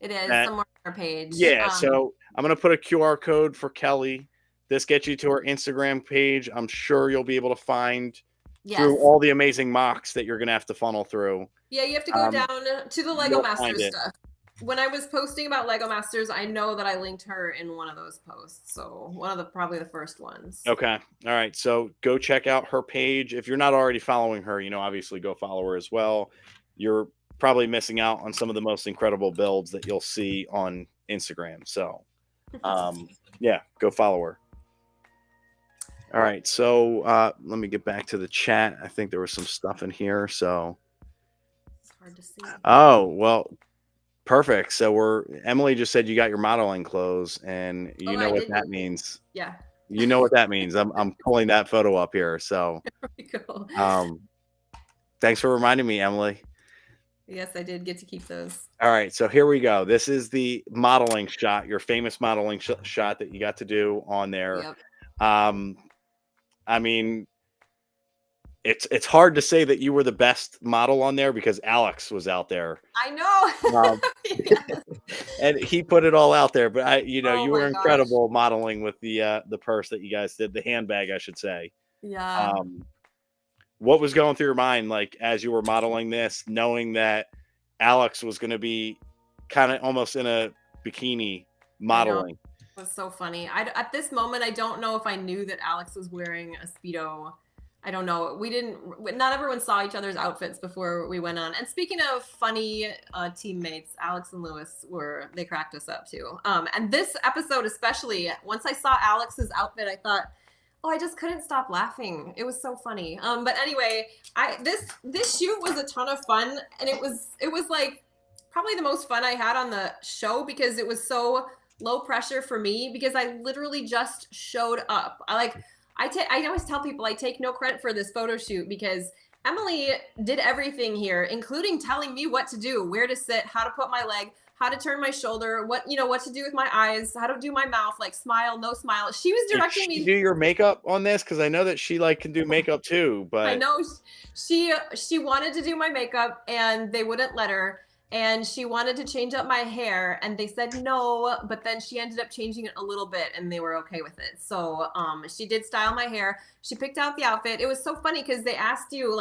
B: It is
A: That
B: somewhere on our page.
A: Yeah. So I'm gonna put a QR code for Kelly. This gets you to her Instagram page. I'm sure you'll be able to find through
B: Yes.
A: all the amazing mocks that you're gonna have to funnel through.
B: Yeah, you have to go
A: Um,
B: down to the Lego
A: you'll find
B: Masters
A: it.
B: stuff. When I was posting about Lego Masters, I know that I linked her in one of those posts. So one of the probably the first ones.
A: Okay. All right. So go check out her page. If you're not already following her, obviously go follow her as well. You're probably missing out on some of the most incredible builds that you'll see on Instagram. So, um, yeah, go follow her. All right. So let me get back to the chat. I think there was some stuff in here. So,
B: It's hard to see.
A: oh, well, perfect. So Emily just said you got your modeling clothes, and
B: Oh,
A: you know
B: I
A: what
B: did
A: that
B: get it.
A: means.
B: Yeah.
A: You know what that means. I'm pulling that photo up here. So,
B: There we go.
A: um, thanks for reminding me, Emily.
B: Yes, I did get to keep those.
A: All right, so here we go. This is the modeling shot, your famous modeling shot that you got to do on there.
B: Yep.
A: Um, I mean, it's hard to say that you were the best model on there because Alex was out there,
B: I know.
A: um,
B: Yes.
A: and he put it all out there. But
B: Oh
A: you
B: my
A: were
B: gosh.
A: incredible modeling with the purse that you guys did, the handbag, I should say.
B: Yeah.
A: Um, what was going through your mind, like as you were modeling this, knowing that Alex was going to be kind of almost in a bikini
B: I know.
A: modeling?
B: It was so funny. At this moment, I don't know if I knew that Alex was wearing a Speedo. I don't know. Not everyone saw each other's outfits before we went on. And speaking of funny teammates, Alex and Lewis they cracked us up too. And this episode, especially, once I saw Alex's outfit, I thought, oh, I just couldn't stop laughing. It was so funny. But anyway, this shoot was a ton of fun. And it was like probably the most fun I had on the show because it was so low pressure for me because I literally just showed up. I always tell people I take no credit for this photo shoot because Emily did everything here, including telling me what to do, where to sit, how to put my leg, how to turn my shoulder, what to do with my eyes, how to do my mouth, like smile, no smile. She was directing me.
A: Do your makeup on this? Because I know that she can do makeup too, but
B: I know she wanted to do my makeup and they wouldn't let her. And she wanted to change up my hair and they said no, but then she ended up changing it a little bit and they were okay with it. So she did style my hair. She picked out the outfit. It was so funny because they asked you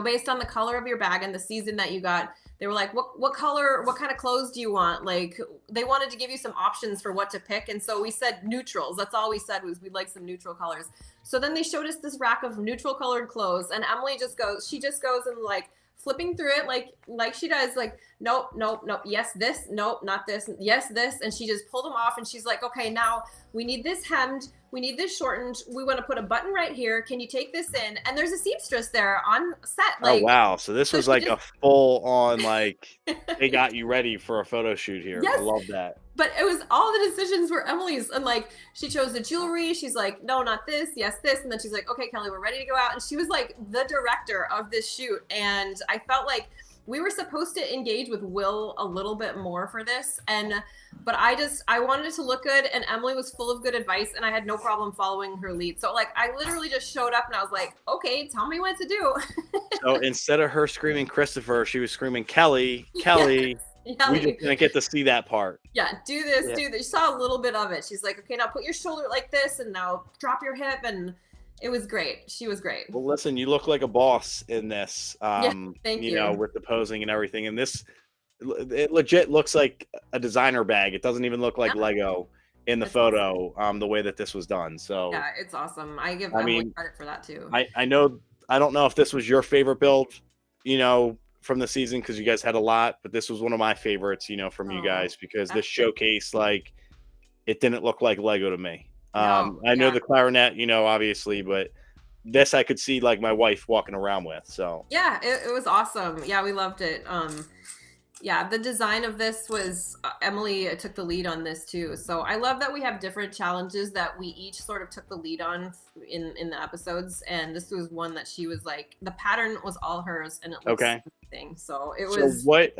B: based on the color of your bag and the season that you got, they were like, what color, what kind of clothes do you want? Like they wanted to give you some options for what to pick. And so we said neutrals. That's all we said was we'd like some neutral colors. So then they showed us this rack of neutral colored clothes and Emily just goes and flipping through it like she does, like nope, yes this, nope, not this, yes this, and she just pulled them off and she's like, okay, now we need this hemmed, we need this shortened, we want to put a button right here, can you take this in? And there's a seamstress there on set.
A: Oh wow, so this was like a full on they got you ready for a photo shoot here. Yes. I love that.
B: But it was all the decisions were Emily's, and she chose the jewelry. She's like, no, not this, yes, this. And then she's like, okay, Kelly, we're ready to go out. And she was like the director of this shoot. And I felt like we were supposed to engage with Will a little bit more for this. But I wanted it to look good. And Emily was full of good advice and I had no problem following her lead. So I literally just showed up and I was like, okay, tell me what to do.
A: So instead of her screaming Christopher, she was screaming Kelly. Yes. Yeah, we just didn't get to see that part.
B: Yeah, do this. You saw a little bit of it. She's like, okay, now put your shoulder like this and now drop your hip. And it was great. She was great.
A: Well, listen, you look like a boss in this,
B: thank you.
A: With the posing and everything. And it legit looks like a designer bag. It doesn't even look like Lego in the photo, the way that this was done. So
B: yeah, it's awesome. I give Emily credit for that too.
A: I don't know if this was your favorite build, from the season because you guys had a lot, but this was one of my favorites, from you guys because this showcase, it didn't look like Lego to me. I know the clarinet, obviously, but this I could see my wife walking around with. So
B: yeah, it was awesome. Yeah, we loved it. The design of this was Emily took the lead on this too. So I love that we have different challenges that we each sort of took the lead on in the episodes. And this was one that she was the pattern was all hers and it looks thing. So it was.
A: So what?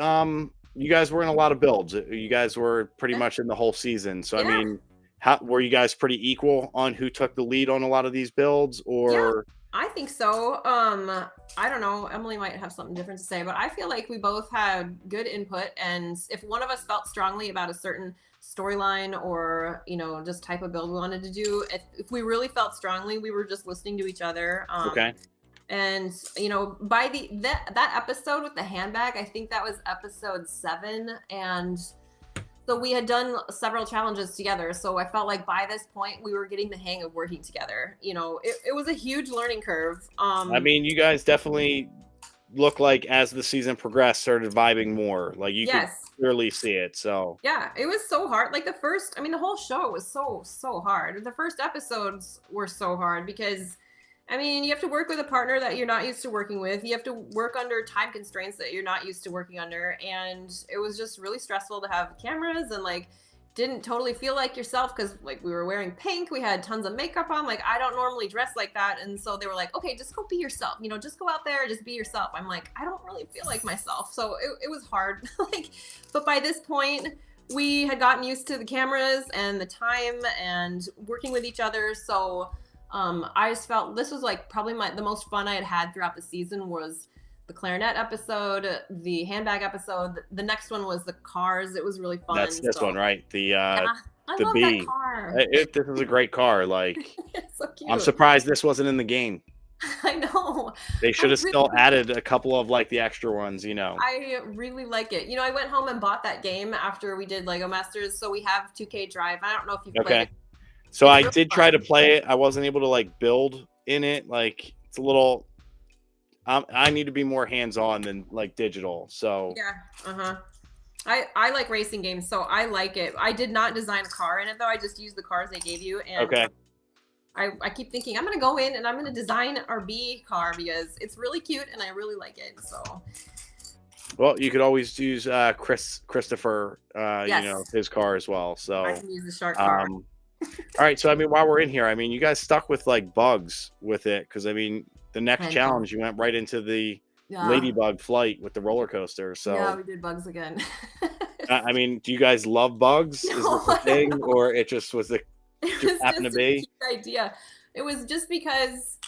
A: You guys were in a lot of builds. You guys were pretty much in the whole season. So I mean, how were you guys pretty equal on who took the lead on a lot of these builds, or?
B: Yeah, I think so. I don't know. Emily might have something different to say, but I feel like we both had good input. And if one of us felt strongly about a certain storyline or, just type of build we wanted to do, if we really felt strongly, we were just listening to each other.
A: Okay.
B: And, by that episode with the handbag, I think that was episode 7. And so we had done several challenges together. So I felt like by this point we were getting the hang of working together. It was a huge learning curve.
A: I mean, you guys definitely look like as the season progressed, started vibing more. You could clearly see it. So
B: yeah, it was so hard. The whole show was so hard. The first episodes were so hard because you have to work with a partner that you're not used to working with. You have to work under time constraints that you're not used to working under. And it was just really stressful to have cameras and didn't totally feel like yourself because we were wearing pink. We had tons of makeup on. I don't normally dress like that. And so they were like, okay, just go be yourself. Just go out there, just be yourself. I'm like, I don't really feel like myself. So it was hard. But by this point, we had gotten used to the cameras and the time and working with each other. So I just felt this was probably the most fun I had throughout the season was the clarinet episode, the handbag episode. The next one was the cars. It was really fun.
A: That's this one, right? The
B: love
A: B.
B: That car.
A: This is a great car.
B: It's so cute.
A: I'm surprised this wasn't in the game.
B: I know.
A: They should have still added a couple of the extra ones,
B: I really like it. I went home and bought that game after we did Lego Masters. So we have 2K Drive. I don't know if you've played it.
A: So I did try to play it. I wasn't able to build in it. Like it's a little. I need to be more hands on than like digital. So
B: Yeah. Uh-huh. I like racing games, so I like it. I did not design a car in it though. I just used the cars they gave you, and
A: okay.
B: I keep thinking I'm gonna go in and I'm gonna design our B car because it's really cute and I really like it. So
A: Well, you could always use Christopher,
B: yes,
A: his car as well.
B: I
A: So
B: can use the shark car.
A: all right. So I mean, while we're in here, I mean, you guys stuck with like bugs with it because I mean, the next
B: I know.
A: challenge you went right into the
B: Yeah.
A: ladybug flight with the roller coaster.
B: Yeah,
A: So
B: we did bugs again.
A: I mean, do you guys love bugs? Is
B: No,
A: this a thing, or it just was the
B: it
A: just
B: was
A: happened to
B: just a
A: be?
B: cute idea. It was just because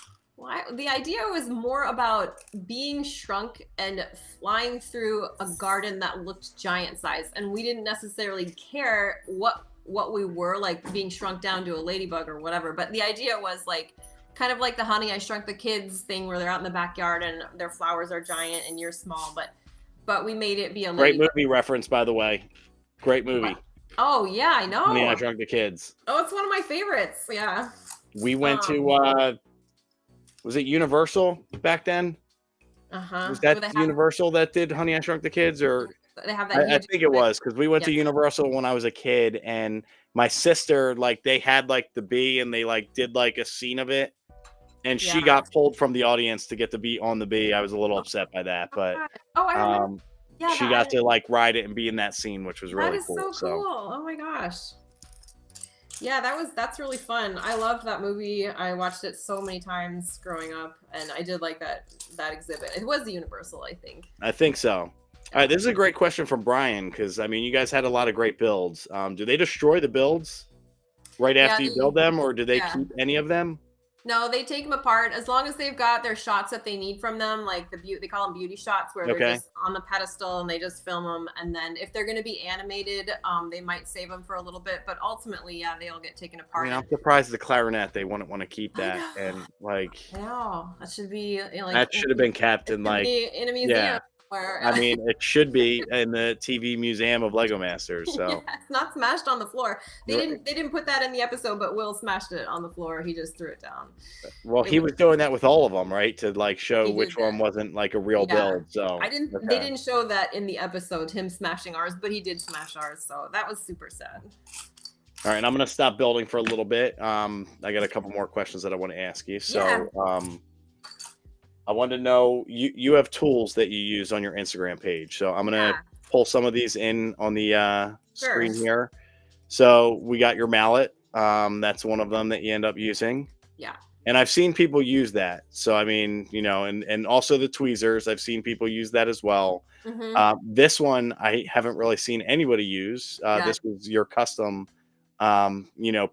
B: the idea was more about being shrunk and flying through a garden that looked giant size, and we didn't necessarily care what we were, like being shrunk down to a ladybug or whatever. But the idea was like kind of like the Honey I Shrunk the Kids thing, where they're out in the backyard and their flowers are giant and you're small, but we made it be a
A: Great
B: ladybug.
A: movie reference, by the way. Great
B: What?
A: movie.
B: Oh yeah, I
A: Honey, I
B: know.
A: Shrunk the Kids.
B: Oh, it's one of my favorites. Yeah.
A: We went to
B: Um.
A: was it Universal back then?
B: Uh-huh.
A: Was that
B: Where they have
A: Universal that did Honey, I Shrunk the Kids? Or
B: that
A: I
B: huge
A: think it
B: exhibit.
A: was because we went
B: Yeah.
A: to Universal when I was a kid, and my sister, like, they had like the bee, and they like did like a scene of it, and she
B: Yeah.
A: got pulled from the audience to get to be on the bee. I was a little upset by that, but
B: God. Oh, I remember.
A: um,
B: Yeah,
A: she got to like ride it and be in that scene, which was
B: that
A: really
B: is
A: cool.
B: so
A: So,
B: cool. Oh my gosh. Yeah, that's really fun. I loved that movie. I watched it so many times growing up, and I did like that exhibit. It was the Universal, I think.
A: I think so. All right, this is a great question from Brian because I mean, you guys had a lot of great builds. Do they destroy the builds right
B: Yeah,
A: after you build them, or do they
B: yeah.
A: keep any of them?
B: No, they take them apart as long as they've got their shots that they need from them, like they call them beauty shots, where they're
A: Okay.
B: just on the pedestal and they just film them. And then if they're going to be animated, they might save them for a little bit, but ultimately, yeah, they all get taken
A: I
B: apart.
A: mean,
B: And
A: I'm surprised the clarinet they wouldn't want to keep
B: I
A: that,
B: know,
A: and like
B: I know that should be like
A: that should have been kept
B: it
A: in
B: should
A: like
B: be in a
A: yeah.
B: museum where
A: I mean, it should be in the TV museum of Lego Masters.
B: yeah,
A: So,
B: it's not smashed on the floor. They
A: r-
B: didn't put that in the episode, but Will smashed it on the floor. He just threw it down.
A: well,
B: It
A: he
B: was
A: was doing that with all of them, right? To like show
B: he did
A: which one
B: that.
A: wasn't like a real
B: Yeah.
A: build. So,
B: I didn't They
A: okay.
B: didn't show that in the episode, him smashing ours, but he did smash ours, so that was super sad.
A: All right, I'm gonna stop building for a little bit. I got a couple more questions that I want to ask you.
B: Yeah.
A: So, I want to know you have tools that you use on your Instagram page. So I'm gonna
B: Yeah.
A: pull some of these in on the
B: Sure.
A: screen here. So we got your mallet. That's one of them that you end up using.
B: Yeah.
A: And I've seen people use that. So I mean, and also the tweezers. I've seen people use that as well.
B: Mhm.
A: This one I haven't really seen anybody use.
B: Yeah.
A: This was your custom,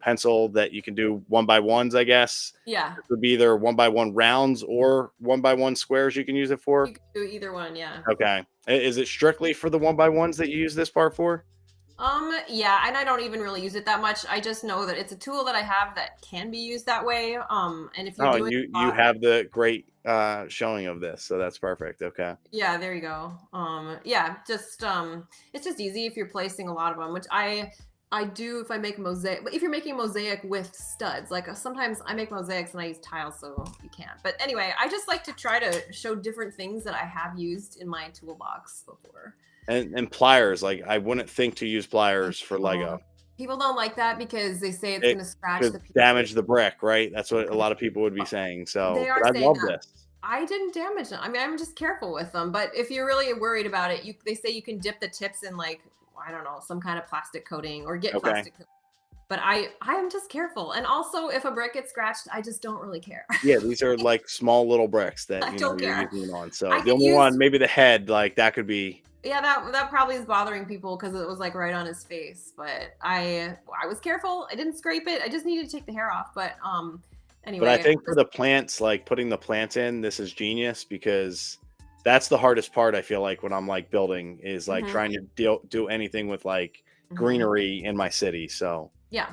A: pencil that you can do 1x1s, I guess.
B: Yeah.
A: It would be either 1x1 rounds or 1x1 squares you can use it for.
B: You could do either one, yeah.
A: Okay. Is it strictly for the 1x1s that you use this part for?
B: Yeah, and I don't even really use it that much. I just know that it's a tool that I have that can be used that way. And if you're
A: Oh, and
B: doing a
A: you
B: lot,
A: have the great showing of this, so that's perfect. Okay.
B: yeah, there you go. Yeah, just it's just easy if you're placing a lot of them, which I do if I make a mosaic. But if you're making a mosaic with studs, like sometimes I make mosaics and I use tiles, so you can't. But anyway, I just like to try to show different things that I have used in my toolbox before.
A: And pliers, like I wouldn't think to use
B: I
A: pliers for
B: know.
A: Lego.
B: People don't like that because they say it's
A: It
B: going to scratch
A: could
B: the pieces.
A: damage the brick, right? That's what a lot of people would be saying.
B: They
A: So,
B: are
A: but I
B: saying
A: love
B: that.
A: this.
B: I didn't damage them. I mean, I'm just careful with them. But if you're really worried about it, they say you can dip the tips in like I don't know some kind of plastic coating or get
A: Okay.
B: plastic. But I am just careful. And also, if a brick gets scratched, I just don't really care.
A: Yeah, these are like small little bricks that
B: I don't
A: you're
B: care.
A: using it on. So
B: I
A: the
B: can
A: only
B: use
A: one, maybe the head, like that could be.
B: yeah that probably is bothering people because it was like right on his face. But I was careful. I didn't scrape it. I just needed to take the hair off. But
A: But I
B: anyway,
A: think for the plants, like putting the plants in, this is genius because that's the hardest part. I feel like when I'm like building is like
B: mhm,
A: trying to do anything with like
B: mhm.
A: greenery in my city. So
B: Yeah.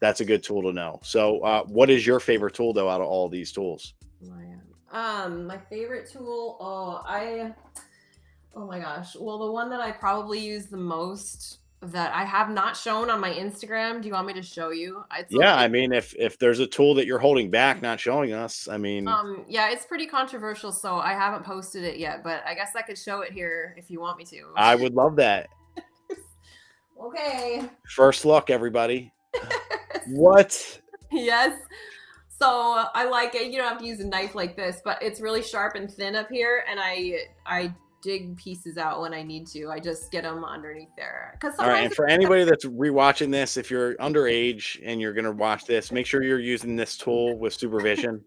A: that's a good tool to know. So, what is your favorite tool though out of all these tools?
B: My favorite tool. Oh my gosh. Well, the one that I probably use the most that I have not shown on my Instagram. Do you want me to show you?
A: Yeah, I mean, if there's a tool that you're holding back, not showing us, I mean,
B: Yeah, it's pretty controversial, so I haven't posted it yet, but I guess I could show it here if you want me to.
A: I would love that.
B: Okay.
A: First look, everybody. What?
B: Yes. So I like it. You don't have to use a knife like this, but it's really sharp and thin up here, and I dig pieces out when I need to. I just get them underneath there because
A: All right,
B: sometimes
A: and for anybody that's rewatching this, if you're underage and you're gonna watch this, make sure you're using this tool with supervision.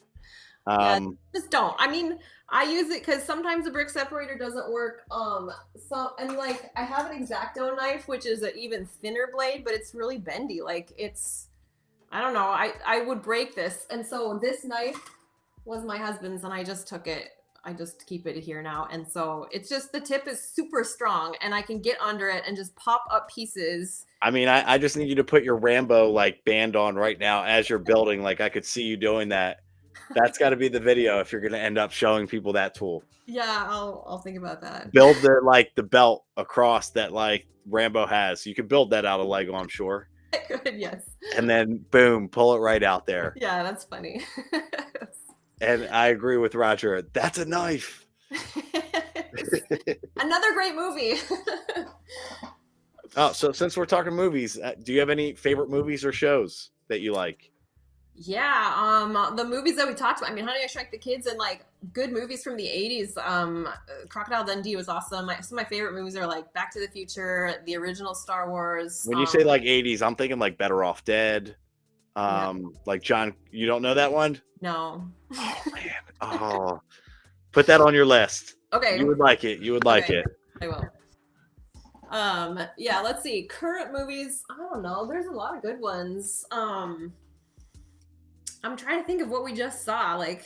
B: yeah,
A: Um,
B: just don't. I mean, I use it because sometimes the brick separator doesn't work. So and like I have an X-Acto knife, which is an even thinner blade, but it's really bendy. Like it's, I don't know. I would break this, and so this knife was my husband's, and I just took it. I just keep it here now, and so it's just the tip is super strong, and I can get under it and just pop up pieces.
A: I mean, I just need you to put your Rambo like band on right now as you're building. Like I could see you doing that. That's got to be the video if you're gonna end up showing people that tool.
B: Yeah, I'll think about that.
A: Build the belt across that like Rambo has. You could build that out of Lego, I'm sure.
B: Good, yes.
A: And then boom, pull it right out there.
B: Yeah, that's funny.
A: And I agree with Roger. That's a knife.
B: Another great movie.
A: Oh, so since we're talking movies, do you have any favorite movies or shows that you like?
B: Yeah, the movies that we talked about. I mean, Honey, I Shrunk the Kids, and like good movies from the '80s. Crocodile Dundee was awesome. Some of my favorite movies are like Back to the Future, the original Star Wars.
A: When you say like 80s, I'm thinking like Better Off Dead.
B: Yeah.
A: Like John, you don't know that one?
B: No.
A: Oh man. Oh, put that on your list.
B: Okay.
A: You would like it. You would like
B: Okay.
A: it.
B: I will. Yeah, let's see. Current movies, I don't know. There's a lot of good ones. I'm trying to think of what we just saw. Like,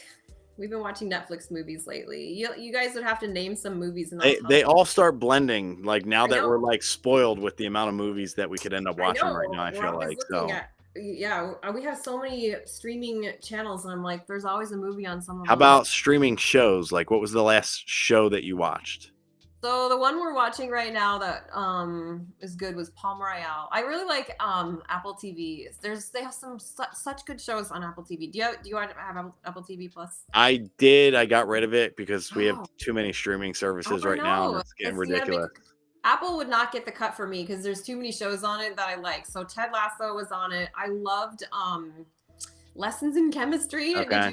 B: we've been watching Netflix movies lately. You guys would have to name some movies, and
A: They all start blending. Like now that
B: know.
A: we're like spoiled with the amount of movies that we could end up watching right now, I
B: We're
A: feel
B: always
A: like
B: looking
A: so.
B: at, yeah, we have so many streaming channels, and I'm like, there's always a movie on some of
A: How
B: them.
A: about streaming shows? Like what was the last show that you watched?
B: So the one we're watching right now that is good was Palm Royale. I really like Apple TV. They have some such good shows on Apple TV. Do you have Apple TV Plus?
A: I did. I got rid of it because we have
B: Oh.
A: too many streaming services
B: I
A: right now, and
B: know.
A: it's getting
B: It's gonna
A: ridiculous.
B: Apple would not get the cut for me because there's too many shows on it that I like. So Ted Lasso was on it. I loved Lessons in Chemistry.
A: Okay.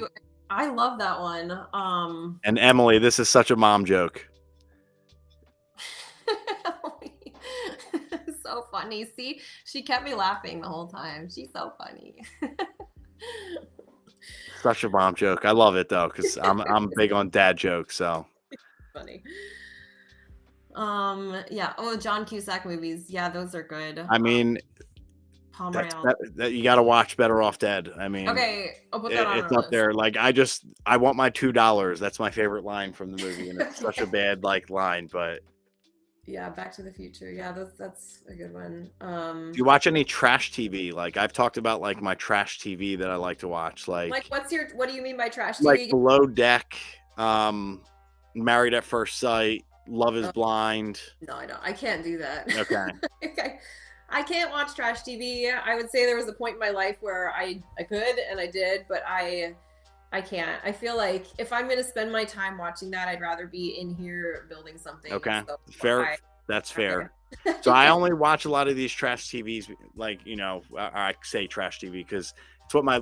B: I love that one.
A: And Emily, this is such a mom joke.
B: So funny. See, she kept me laughing the whole time. She's so funny.
A: Such a mom joke. I love it though, because I'm big on dad jokes. So
B: Funny. Yeah. Oh, John Cusack movies. Yeah, those are good.
A: I mean,
B: Palm
A: that's
B: Royale.
A: that you got to watch Better Off Dead. I mean,
B: Okay, I'll put that on
A: it's
B: our
A: up
B: list.
A: there. Like I want my $2. That's my favorite line from the movie, and it's such a bad like line. But
B: Yeah, Back to the Future. Yeah, that's a good one.
A: do you watch any trash TV? Like I've talked about like my trash TV that I like to watch.
B: Like what do you mean by trash
A: like
B: TV?
A: Below Deck, Married at First Sight, Love is Blind.
B: No, I don't. I can't do that.
A: Okay.
B: I can't watch trash TV. I would say there was a point in my life where I could and I did, but I can't. I feel like if I'm going to spend my time watching that, I'd rather be in here building something.
A: Okay.
B: So
A: Fair. That's fair. So I only watch a lot of these trash TVs, like, I say trash TV because it's what my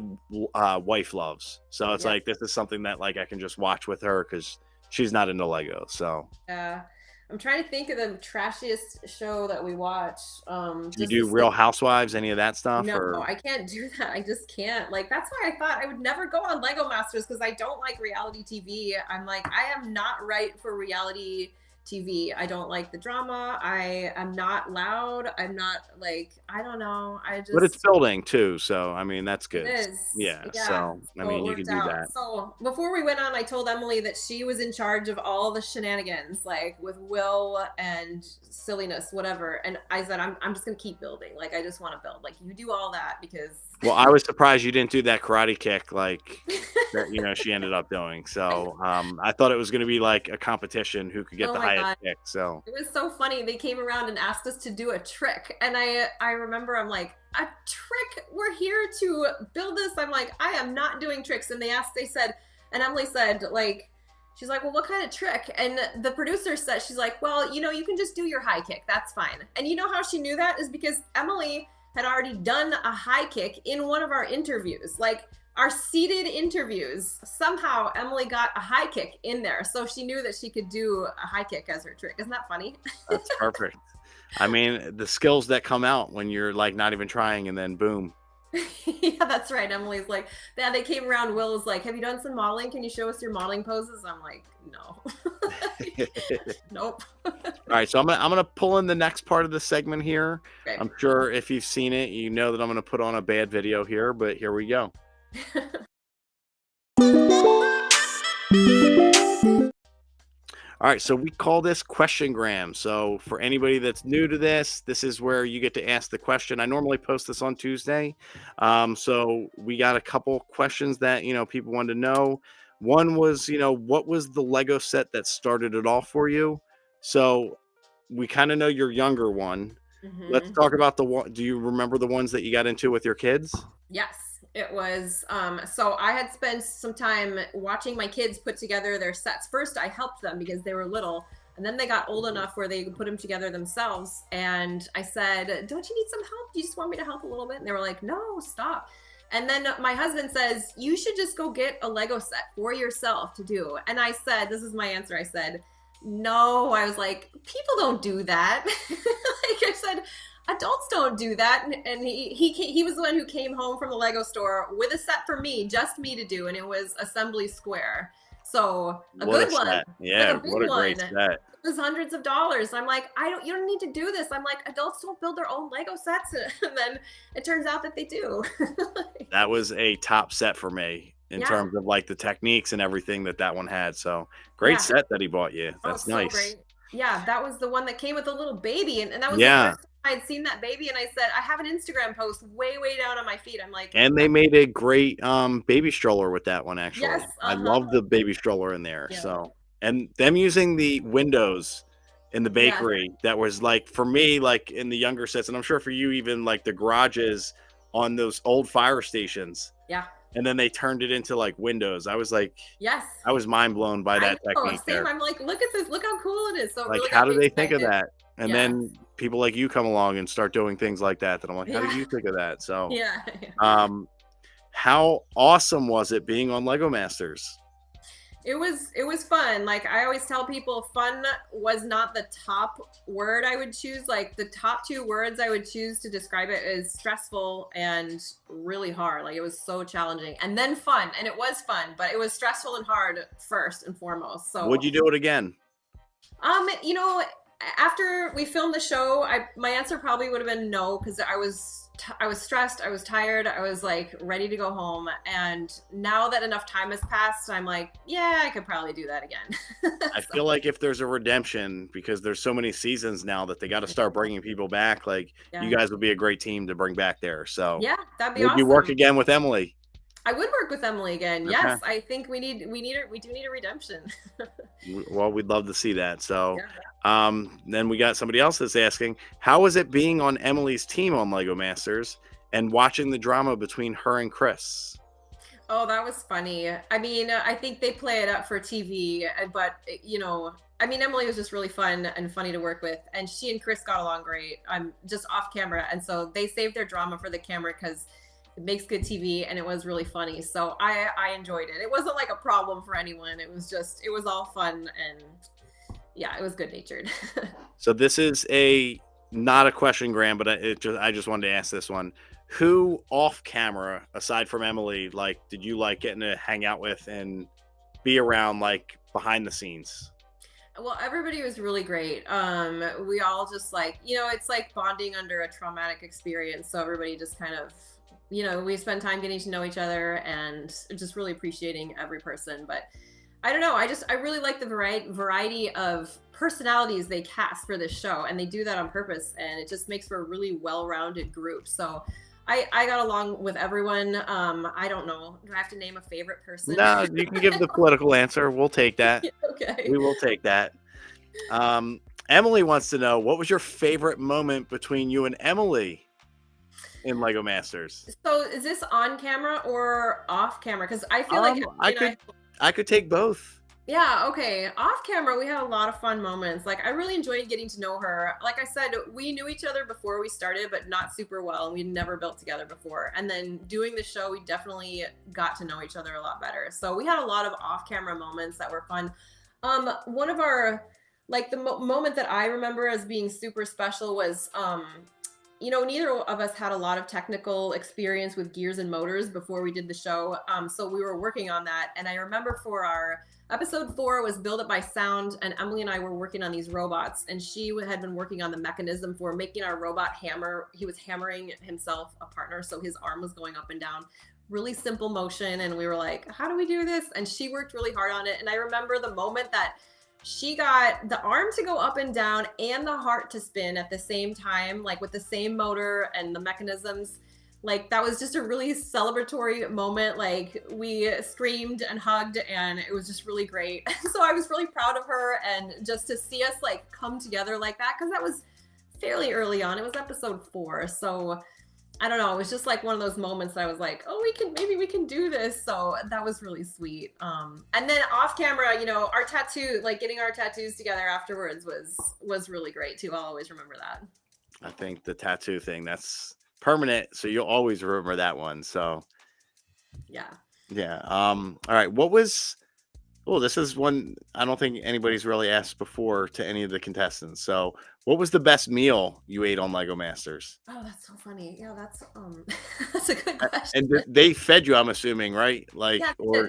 A: wife loves. So it's like, this is something that like I can just watch with her because she's not into Lego. So
B: I'm trying to think of the trashiest show that we watch.
A: Do you do Real Housewives, any of that stuff?
B: No,
A: or?
B: I can't do that. I just can't. Like, that's why I thought I would never go on Lego Masters because I don't like reality TV. I'm like, I am not right for reality TV. I don't like the drama. I am not loud. I'm not like, I don't know.
A: But it's building too, so I mean that's good.
B: It is.
A: Yeah. So I mean you can do that.
B: So before we went on, I told Emily that she was in charge of all the shenanigans, like with Will and silliness, whatever. And I said, I'm just gonna keep building. Like I just want to build. Like you do all that because
A: Well, I was surprised you didn't do that karate kick like that, she ended up doing. So, I thought it was gonna be like a competition who could get
B: Oh
A: the
B: my
A: highest
B: god.
A: kick. So,
B: It was so funny. They came around and asked us to do a trick. And I remember I'm like, "A trick? We're here to build this." I'm like, "I am not doing tricks." And they said, and Emily said, like, she's like, "Well, what kind of trick?" And the producer said, she's like, "Well, you can just do your high kick. That's fine." And you know how she knew that is because Emily had already done a high kick in one of our interviews. Like, our seated interviews, somehow Emily got a high kick in there. So she knew that she could do a high kick as her trick. Isn't that funny?
A: that's perfect. I mean, the skills that come out when you're like not even trying and then boom.
B: Yeah, that's right. Emily's like, yeah, they came around. Will was like, "Have you done some modeling? Can you show us your modeling poses?" I'm like, "No." Nope.
A: All right, so I'm gonna pull in the next part of the segment here.
B: Okay.
A: I'm sure if you've seen it, you know that I'm gonna put on a bad video here, but here we go. All right, so we call this questiongram. So for anybody that's new to this is where you get to ask the question. I normally post this on Tuesday. So we got a couple questions that people wanted to know. One was, what was the Lego set that started it all for you? So we kind of know your younger one. Let's
B: Hmm.
A: talk about the one. Do you remember the ones that you got into with your kids?
B: Yes, it was. So I had spent some time watching my kids put together their sets. First, I helped them because they were little, and then they got old enough where they could put them together themselves. And I said, "Don't you need some help? Do you just want me to help a little bit?" And they were like, "No, stop." And then my husband says, "You should just go get a Lego set for yourself to do." And I said, this is my answer. I said, "No." I was like, "People don't do that." Like I said, adults don't do that. And he was the one who came home from the Lego store with a set for me, just me to do, and it was Assembly Square. So a
A: What a
B: good one,
A: set!
B: like
A: Yeah,
B: a big
A: what a
B: one.
A: great set!
B: It was hundreds of dollars. I'm like, you don't need to do this. I'm like, adults don't build their own Lego sets. And then it turns out that they do.
A: That was a top set for me in
B: Yeah,
A: terms of like the techniques and everything that one had. So great
B: yeah.
A: set that he bought you.
B: Oh,
A: That's
B: so
A: nice.
B: great. Yeah, that was the one that came with a little baby. And that was the
A: Yeah.
B: first time I had seen that baby. And I said, I have an Instagram post way, way down on my feed. I'm like,
A: And they made a great baby stroller with that one
B: yes,
A: actually. I
B: uh-huh.
A: love the baby stroller in there.
B: Yeah.
A: So and them using the windows in the
B: Yes.
A: bakery that was like for me like in the younger sets and I'm sure for you even like the garages on those old fire stations
B: Yeah.
A: and then they turned it into like windows. I was like
B: Yes.
A: I was mind blown by
B: I
A: that
B: know.
A: technique
B: Same.
A: there.
B: I'm like, look at this. Look how cool it is. So it
A: Like,
B: really
A: how
B: got
A: do
B: me
A: they think of
B: excited.
A: that? And
B: Yes.
A: then people like you come along and start doing things like that I'm like, how did
B: Yeah.
A: you think of that? So,
B: Yeah.
A: um, how awesome was it being on Lego Masters?
B: It was fun. Like I always tell people, fun was not the top word I would choose. Like the top two words I would choose to describe it is stressful and really hard. Like it was so challenging. And then fun. And it was fun, but it was stressful and hard first and foremost.
A: Would
B: So
A: you do it again?
B: you know, after we filmed the show, my answer probably would have been no because I was stressed, I was tired, I was like ready to go home. And now that enough time has passed, I'm like, yeah, I could probably do that again.
A: I
B: So,
A: feel like if there's a redemption because there's so many seasons now that they got to start bringing people back, like you
B: yeah,
A: guys would be a great team to bring back there. So,
B: yeah, that'd be
A: would you work
B: awesome.
A: again with Emily?
B: I would work with Emily again.
A: Okay.
B: Yes, I think we do need a redemption.
A: Well, we'd love to see that. So,
B: Yeah.
A: then we got somebody else that's asking, how was it being on Emily's team on Lego Masters and watching the drama between her and Chris?
B: Oh, that was funny. I mean, I think they play it up for TV, but I mean, Emily was just really fun and funny to work with, and she and Chris got along great. I'm just off camera, and so they saved their drama for the camera because it makes good TV, and it was really funny. So I enjoyed it. It wasn't like a problem for anyone. It was all fun, and yeah, it was good natured.
A: So this is a not a question, Graham, but I just wanted to ask this one. Who off camera, aside from Emily, like did you like getting to hang out with and be around like behind the scenes?
B: Well, everybody was really great. We all just like, it's like bonding under a traumatic experience. So everybody just kind of, we spend time getting to know each other and just really appreciating every person. But I don't know. I really like the variety of personalities they cast for this show, and they do that on purpose, and it just makes for a really well-rounded group. So I got along with everyone. I don't know. Do I have to name a favorite person?
A: No, you can give the political answer. We'll take that.
B: Yeah, okay.
A: We will take that. Emily wants to know, what was your favorite moment between you and Emily in Lego Masters?
B: So is this on camera or off camera? Because I feel like Emily
A: I
B: and I.
A: could take both.
B: Yeah, okay. Off camera, we had a lot of fun moments. Like, I really enjoyed getting to know her. Like I said, we knew each other before we started, but not super well. And we'd never built together before. And then doing the show, we definitely got to know each other a lot better. So we had a lot of off camera moments that were fun. One of our, like, the moment that I remember as being super special was, neither of us had a lot of technical experience with gears and motors before we did the show. So we were working on that. And I remember for our episode 4 was Build It by Sound, and Emily and I were working on these robots, and she had been working on the mechanism for making our robot hammer. He was hammering himself a partner, so his arm was going up and down. Really simple motion, and we were like, how do we do this? And she worked really hard on it. And I remember the moment that she got the arm to go up and down and the heart to spin at the same time, like with the same motor and the mechanisms. Like, that was just a really celebratory moment. Like, we screamed and hugged, and it was just really great. So I was really proud of her, and just to see us like come together like that, because that was fairly early on. It was episode 4, so I don't know. It was just like one of those moments that I was like, oh, maybe we can do this. So that was really sweet. And then off camera, our tattoo, like getting our tattoos together afterwards was really great too. I'll always remember that.
A: I think the tattoo thing, that's permanent, so you'll always remember that one. So yeah. All right, this is one I don't think anybody's really asked before to any of the contestants. So what was the best meal you ate on Lego Masters?
B: Oh, that's so funny. Yeah, that's that's a good question.
A: And they fed you, I'm assuming, right? Like,
B: yeah,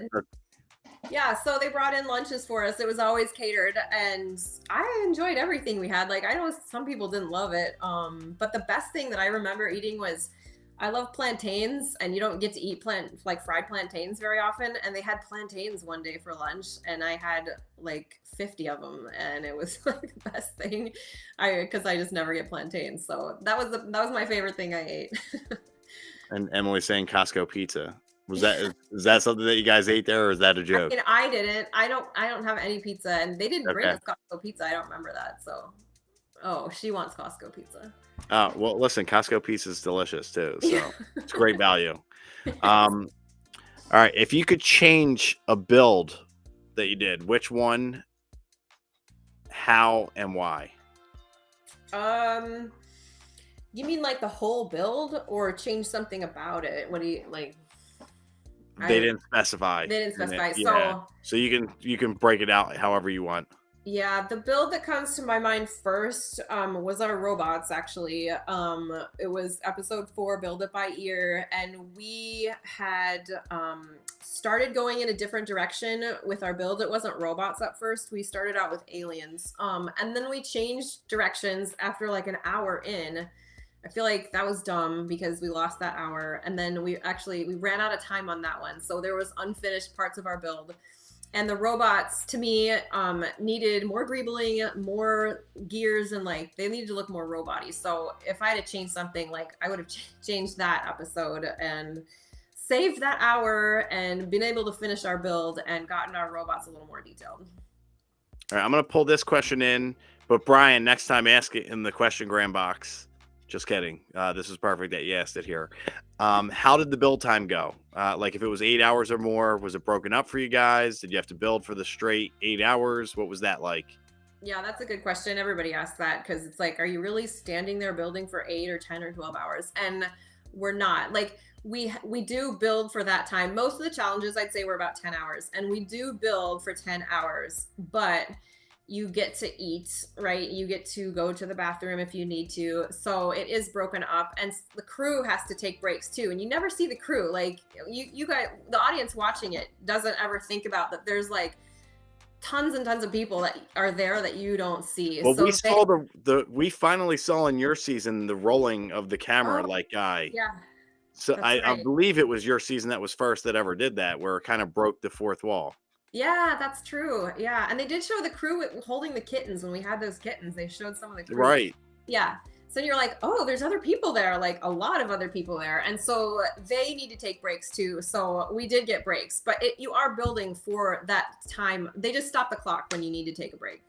B: yeah, so they brought in lunches for us. It was always catered, and I enjoyed everything we had. Like, I know some people didn't love it, but the best thing that I remember eating was, I love plantains, and you don't get to eat fried plantains very often. And they had plantains one day for lunch, and I had like 50 of them, and it was like the best thing. Because I just never get plantains, so that was my favorite thing I ate.
A: And Emily's saying Costco pizza. Is that something that you guys ate there, or is that a joke?
B: I mean, I didn't. I don't have any pizza, and they didn't bring us Costco pizza. I don't remember that. So, oh, she wants Costco pizza.
A: Well, listen, Costco pizza is delicious too, so it's great value. All right, if you could change a build that you did, which one, how, and why?
B: You mean like the whole build, or change something about it? What do you like?
A: They didn't specify.
B: They didn't specify.
A: So you can break it out however you want.
B: Yeah, the build that comes to my mind first was our robots, actually. It was episode 4, Build It by Ear, and we had started going in a different direction with our build. It wasn't robots at first. We started out with aliens. And then we changed directions after like an hour in. I feel like that was dumb because we lost that hour. And then we ran out of time on that one. So there was unfinished parts of our build. And the robots, to me, needed more greebling, more gears, and like they needed to look more robot-y. So if I had to change something, like I would have changed that episode and saved that hour and been able to finish our build and gotten our robots a little more detailed.
A: All right, I'm going to pull this question in, but Brian, next time ask it in the question gram box. Just kidding. This is perfect that you asked it here. How did the build time go? Like if it was 8 hours or more, was it broken up for you guys? Did you have to build for the straight 8 hours? What was that like?
B: Yeah, that's a good question. Everybody asks that because it's like, are you really standing there building for 8 or 10 or 12 hours? And we're not. Like we do build for that time. Most of the challenges, I'd say, were about 10 hours. And we do build for 10 hours, but you get to eat, right? You get to go to the bathroom if you need to. So it is broken up, and the crew has to take breaks too. And you never see the crew. Like you guys, the audience watching it doesn't ever think about that there's like tons and tons of people that are there that you don't see.
A: Well, so we saw we finally saw in your season the rolling of the camera guy.
B: Yeah.
A: So I believe it was your season that was first that ever did that, where it kind of broke the fourth wall.
B: Yeah, that's true. Yeah, and they did show the crew holding the kittens when we had those kittens. They showed some of the crew.
A: Right.
B: Yeah. So you're like, oh, there's other people there, like a lot of other people there. And so they need to take breaks too. So we did get breaks, but you are building for that time. They just stop the clock when you need to take a break.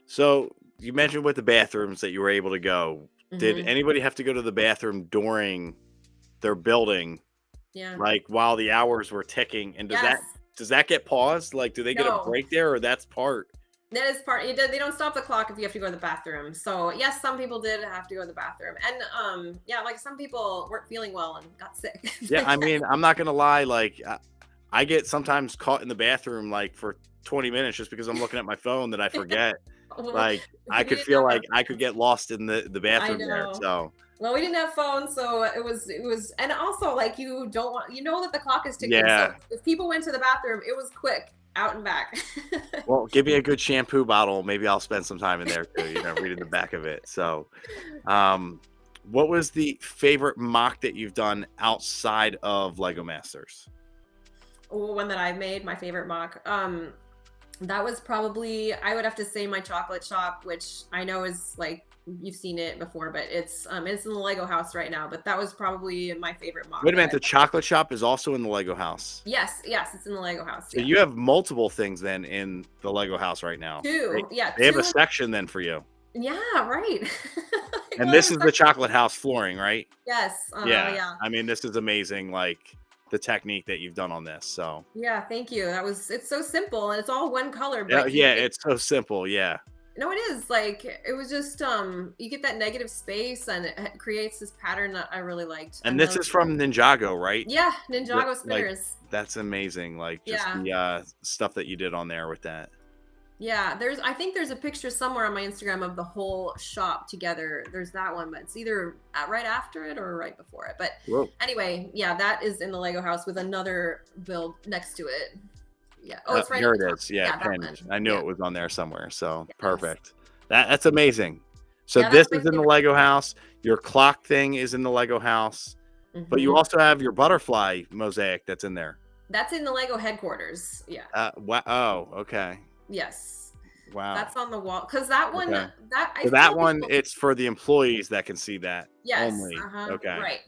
A: So you mentioned with the bathrooms that you were able to go. Did
B: Hmm.
A: anybody have to go to the bathroom during their building,
B: Yeah.
A: like while the hours were ticking? And
B: Yes.
A: does that get paused? Like, do they get a
B: No.
A: break there, or that's part?
B: That is part. They don't stop the clock if you have to go to the bathroom. So yes, some people did have to go to the bathroom, and yeah, like some people weren't feeling well and got sick.
A: Yeah, I mean, I'm not gonna lie. Like, I get sometimes caught in the bathroom like for 20 minutes just because I'm looking at my phone that I forget.
B: Well,
A: Like, I
B: we
A: could
B: didn't
A: feel
B: have
A: like I
B: our
A: could get lost in the
B: I
A: bathroom there.
B: know.
A: So
B: Well, we didn't have phones, so it was, and also like you don't want, that the clock is ticking. So
A: yeah.
B: if people went to the bathroom, it was quick, out and back.
A: Well, give me a good shampoo bottle. Maybe I'll spend some time in there too, reading the back of it. So, um, what was the favorite mock that you've done outside of Lego Masters?
B: One that I made, my favorite mock. That was probably, I would have to say, my chocolate shop, which I know is like you've seen it before, but it's in the Lego house right now. But that was probably my favorite mock
A: Wait a
B: that
A: minute,
B: I.
A: the chocolate shop is also in the Lego house.
B: Yes, it's in the Lego house.
A: So
B: Yeah,
A: you have multiple things then in the Lego house right now.
B: two. Yeah,
A: They have a
B: two.
A: section then for you.
B: Yeah, right.
A: And
B: Well, I have
A: this
B: a
A: is the
B: section.
A: chocolate house flooring, right?
B: Yes.
A: Yeah.
B: Yeah.
A: I mean, this is amazing, like the technique that you've done on this. So
B: Yeah, thank you. It's so simple and it's all one color,
A: yeah,
B: but
A: yeah, it's so simple. Yeah.
B: no, it is like, it was just, you get that negative space and it creates this pattern that I really liked.
A: And
B: And
A: this
B: then,
A: is from Ninjago, right?
B: yeah,
A: Th-
B: Ninjago
A: Like
B: spinners.
A: that's amazing. Like just
B: Yeah.
A: the stuff that you did on there with that.
B: Yeah, I think there's a picture somewhere on my Instagram of the whole shop together. There's that one, but it's either right after it or right before it. But
A: Whoa.
B: anyway, yeah, that is in the Lego house with another build next to it. Yeah. Oh, it's right
A: Here
B: at
A: it
B: the top.
A: is. Yeah,
B: Yeah, that
A: pinned.
B: one.
A: I knew
B: Yeah.
A: it was on there somewhere. So
B: Yes.
A: perfect. That's amazing. So
B: Yeah,
A: this
B: that's my
A: is in the
B: favorite.
A: Lego house. Your clock thing is in the Lego house, but you
B: Hmm.
A: also have your butterfly mosaic that's in there.
B: That's in the Lego headquarters. Yeah.
A: Wow. Oh, okay.
B: Yes.
A: Wow.
B: That's on the wall. Because that one,
A: Okay.
B: that I
A: So that
B: feel
A: one,
B: people.
A: it's for the employees that can see that
B: Yes.
A: only.
B: Uh-huh.
A: Okay.
B: Right.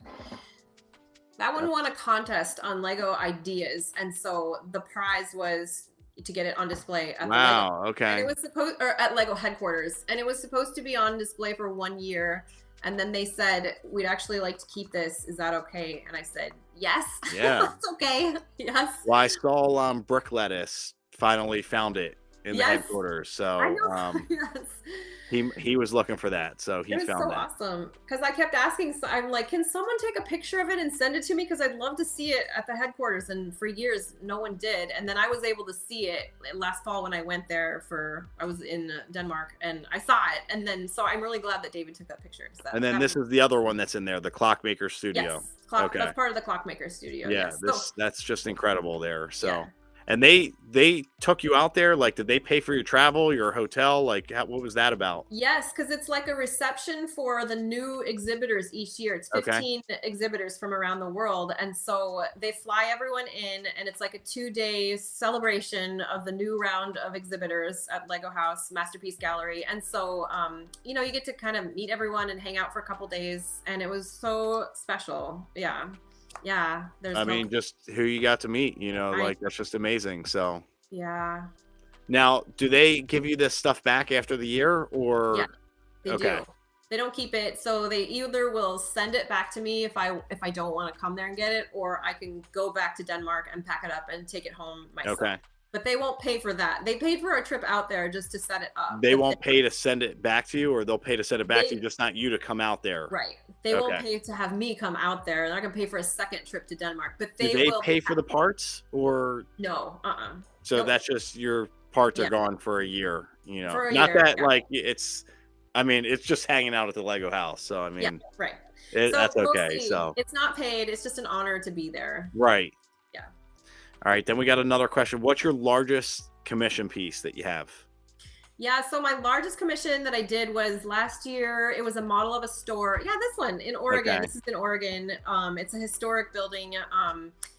B: That one won a contest on Lego ideas, and so the prize was to get it on display at the Lego.
A: Wow.
B: And
A: Okay.
B: it was supposed, or at Lego headquarters, and it was supposed to be on display for 1 year. And then they said, we'd actually like to keep this. Is that okay? And I said, yes,
A: Yeah.
B: it's okay. Yes.
A: Well, I saw Brick Lettuce finally found it in the
B: Yes.
A: headquarters.
B: I
A: So
B: know. Yes.
A: he was looking for that. So he
B: It was
A: found
B: so
A: that.
B: awesome because I kept asking. So I'm like, can someone take a picture of it and send it to me? Because I'd love to see it at the headquarters. And for years, no one did. And then I was able to see it last fall when I went there I was in Denmark and I saw it. And then, so I'm really glad that David took that picture. So
A: And then this is the other one that's in there, the Clockmaker Studio.
B: yes,
A: Okay.
B: that's part of the Clockmaker Studio.
A: Yeah,
B: Yes. So,
A: that's just incredible there. So,
B: yeah.
A: and they took you out there. Like, did they pay for your travel, your hotel? Like, what was that about?
B: Yes, because it's like a reception for the new exhibitors each year. It's
A: Okay.
B: 15 exhibitors from around the world. And so they fly everyone in, and it's like a 2-day celebration of the new round of exhibitors at Lego House Masterpiece Gallery. And so, you get to kind of meet everyone and hang out for a couple days. And it was so special. Yeah. Yeah.
A: I mean, just who you got to meet,
B: I-
A: like that's just amazing. So
B: yeah.
A: now, do they give you this stuff back after the year, or
B: Yeah. They
A: okay.
B: do. They don't keep it, so they either will send it back to me if I don't want to come there and get it, or I can go back to Denmark and pack it up and take it home myself.
A: Okay.
B: But they won't pay for that. They paid for a trip out there just to set it up.
A: They
B: But
A: won't pay to send it back to you, or they'll pay to send it back to
B: They-
A: you, just not you to come out there.
B: Right. They won't
A: Okay.
B: pay to have me come out there. They're not gonna pay for a second trip to Denmark, but
A: Do
B: they
A: they
B: will
A: pay for the parts, or
B: No.
A: so
B: Nope.
A: that's just your parts are
B: Yeah.
A: gone for a year?
B: For a
A: Not
B: year,
A: that
B: yeah.
A: like it's. I mean, it's just hanging out at the Lego house. So I
B: Yeah,
A: mean,
B: right. So
A: that's okay.
B: mostly,
A: So
B: it's not paid. It's just an honor to be there.
A: right.
B: Yeah.
A: All right. Then we got another question. What's your largest commission piece that you have?
B: Yeah, so my largest commission that I did was last year. It was a model of a store. Yeah, this one in Oregon.
A: Okay.
B: This is in Oregon. It's a historic building.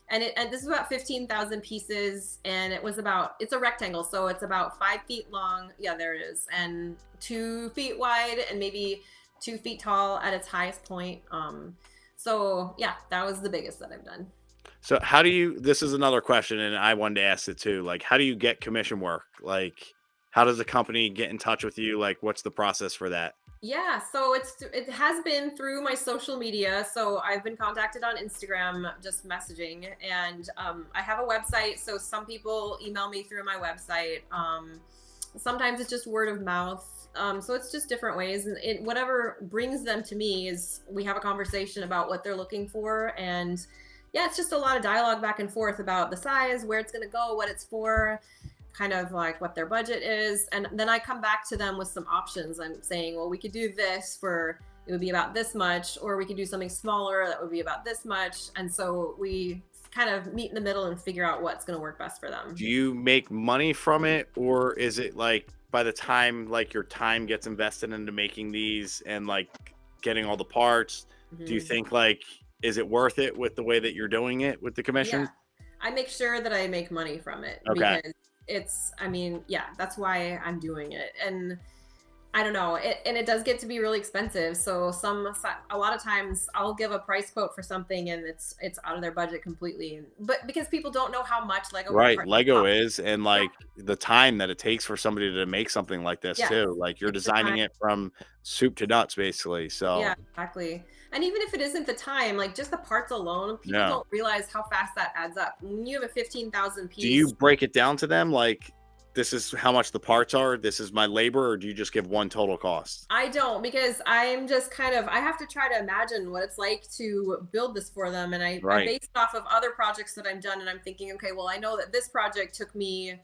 B: And this is about 15,000 pieces, and it's a rectangle, so it's about 5 feet long. Yeah, there it is, and 2 feet wide, and maybe 2 feet tall at its highest point. So yeah, that was the biggest that I've done.
A: So how do you this is another question and I wanted to ask it too. Like how do you get commission work? Like how does a company get in touch with you? Like what's the process for that?
B: Yeah, so it has been through my social media. So I've been contacted on Instagram, just messaging, and I have a website. So some people email me through my website. Sometimes it's just word of mouth. So it's just different ways, and whatever brings them to me is we have a conversation about what they're looking for, and yeah, it's just a lot of dialogue back and forth about the size, where it's going to go, what it's for, kind of like what their budget is. And then I come back to them with some options. I'm saying, well, we could do this for, it would be about this much, or we could do something smaller that would be about this much. And so we kind of meet in the middle and figure out what's going to work best for them.
A: Do you make money from it, or is it like by the time like your time gets invested into making these and like getting all the parts, do you think like is it worth it with the way that you're doing it with the commission?
B: Yeah, I make sure that I make money from it
A: Okay.
B: because I mean, yeah, that's why I'm doing it. And I don't know, it does get to be really expensive. So a lot of times I'll give a price quote for something and it's out of their budget completely. But because people don't know how much Lego
A: Right,
B: parts
A: Lego
B: cost.
A: is, and like the time that it takes for somebody to make something like this
B: Yeah,
A: too. Like you're
B: it's the
A: designing
B: time.
A: it from soup to nuts, basically.
B: Yeah,
A: So
B: exactly. And even if it isn't the time, like just the parts alone, people
A: yeah.
B: don't realize how fast that adds up. When you have a 15,000
A: Do you
B: piece.
A: break it down to them like this is how much the parts are, this is my labor, or do you just give one total cost?
B: I don't, because I'm just kind of, I have to try to imagine what it's like to build this for them. And I
A: Right.
B: base it off of other projects that I've done. And I'm thinking, okay, well, I know that this project took me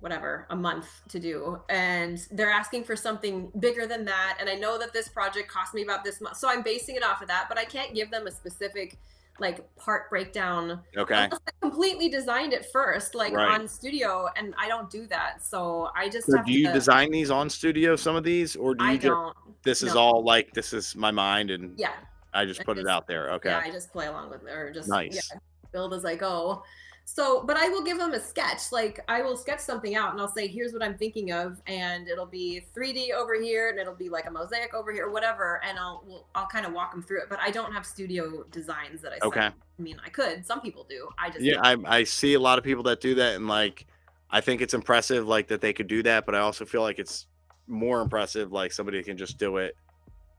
B: whatever, a month to do. And they're asking for something bigger than that. And I know that this project cost me about this much. So I'm basing it off of that, but I can't give them a specific like part breakdown
A: Okay.
B: unless I completely designed it first, like
A: Right.
B: on studio. And I don't do that. So I just
A: So
B: have
A: do you
B: to,
A: design these on studio, some of these, or do
B: I
A: you just
B: don't
A: this is
B: know.
A: all like this is my mind and
B: Yeah.
A: I just
B: I
A: put it
B: just
A: out there?
B: Yeah,
A: Okay.
B: I just play along with it or just yeah,
A: Nice.
B: build as I go. So, but I will give them a sketch. Like I will sketch something out and I'll say, here's what I'm thinking of, and it'll be 3D over here, and it'll be like a mosaic over here, or whatever. And I'll kind of walk them through it. But I don't have studio designs that I send.
A: Okay.
B: I mean, I could. Some people do. I just
A: Yeah,
B: don't.
A: I see a lot of people that do that, and like I think it's impressive, like that they could do that, but I also feel like it's more impressive, like somebody can just do it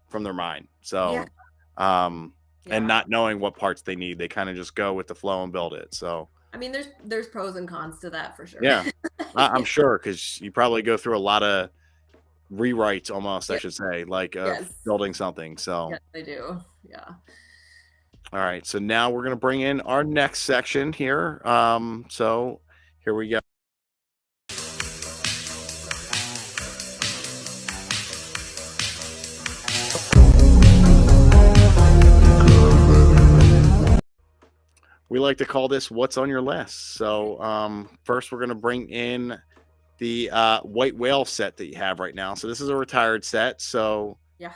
A: from their mind.
B: Yeah.
A: So, and
B: Yeah.
A: not knowing what parts they need, they kind of just go with the flow and build it. So,
B: I mean, there's pros and cons to that for sure.
A: yeah, I'm sure because you probably go through a lot of rewrites, almost, I
B: Yeah.
A: should say, like of
B: Yes.
A: building something. So,
B: Yes, I do. Yeah.
A: all right, so now we're gonna bring in our next section here. So here we go. We like to call this "What's on Your List." So, first, we're going to bring in the white whale set that you have right now. So, this is a retired set. So,
B: Yeah.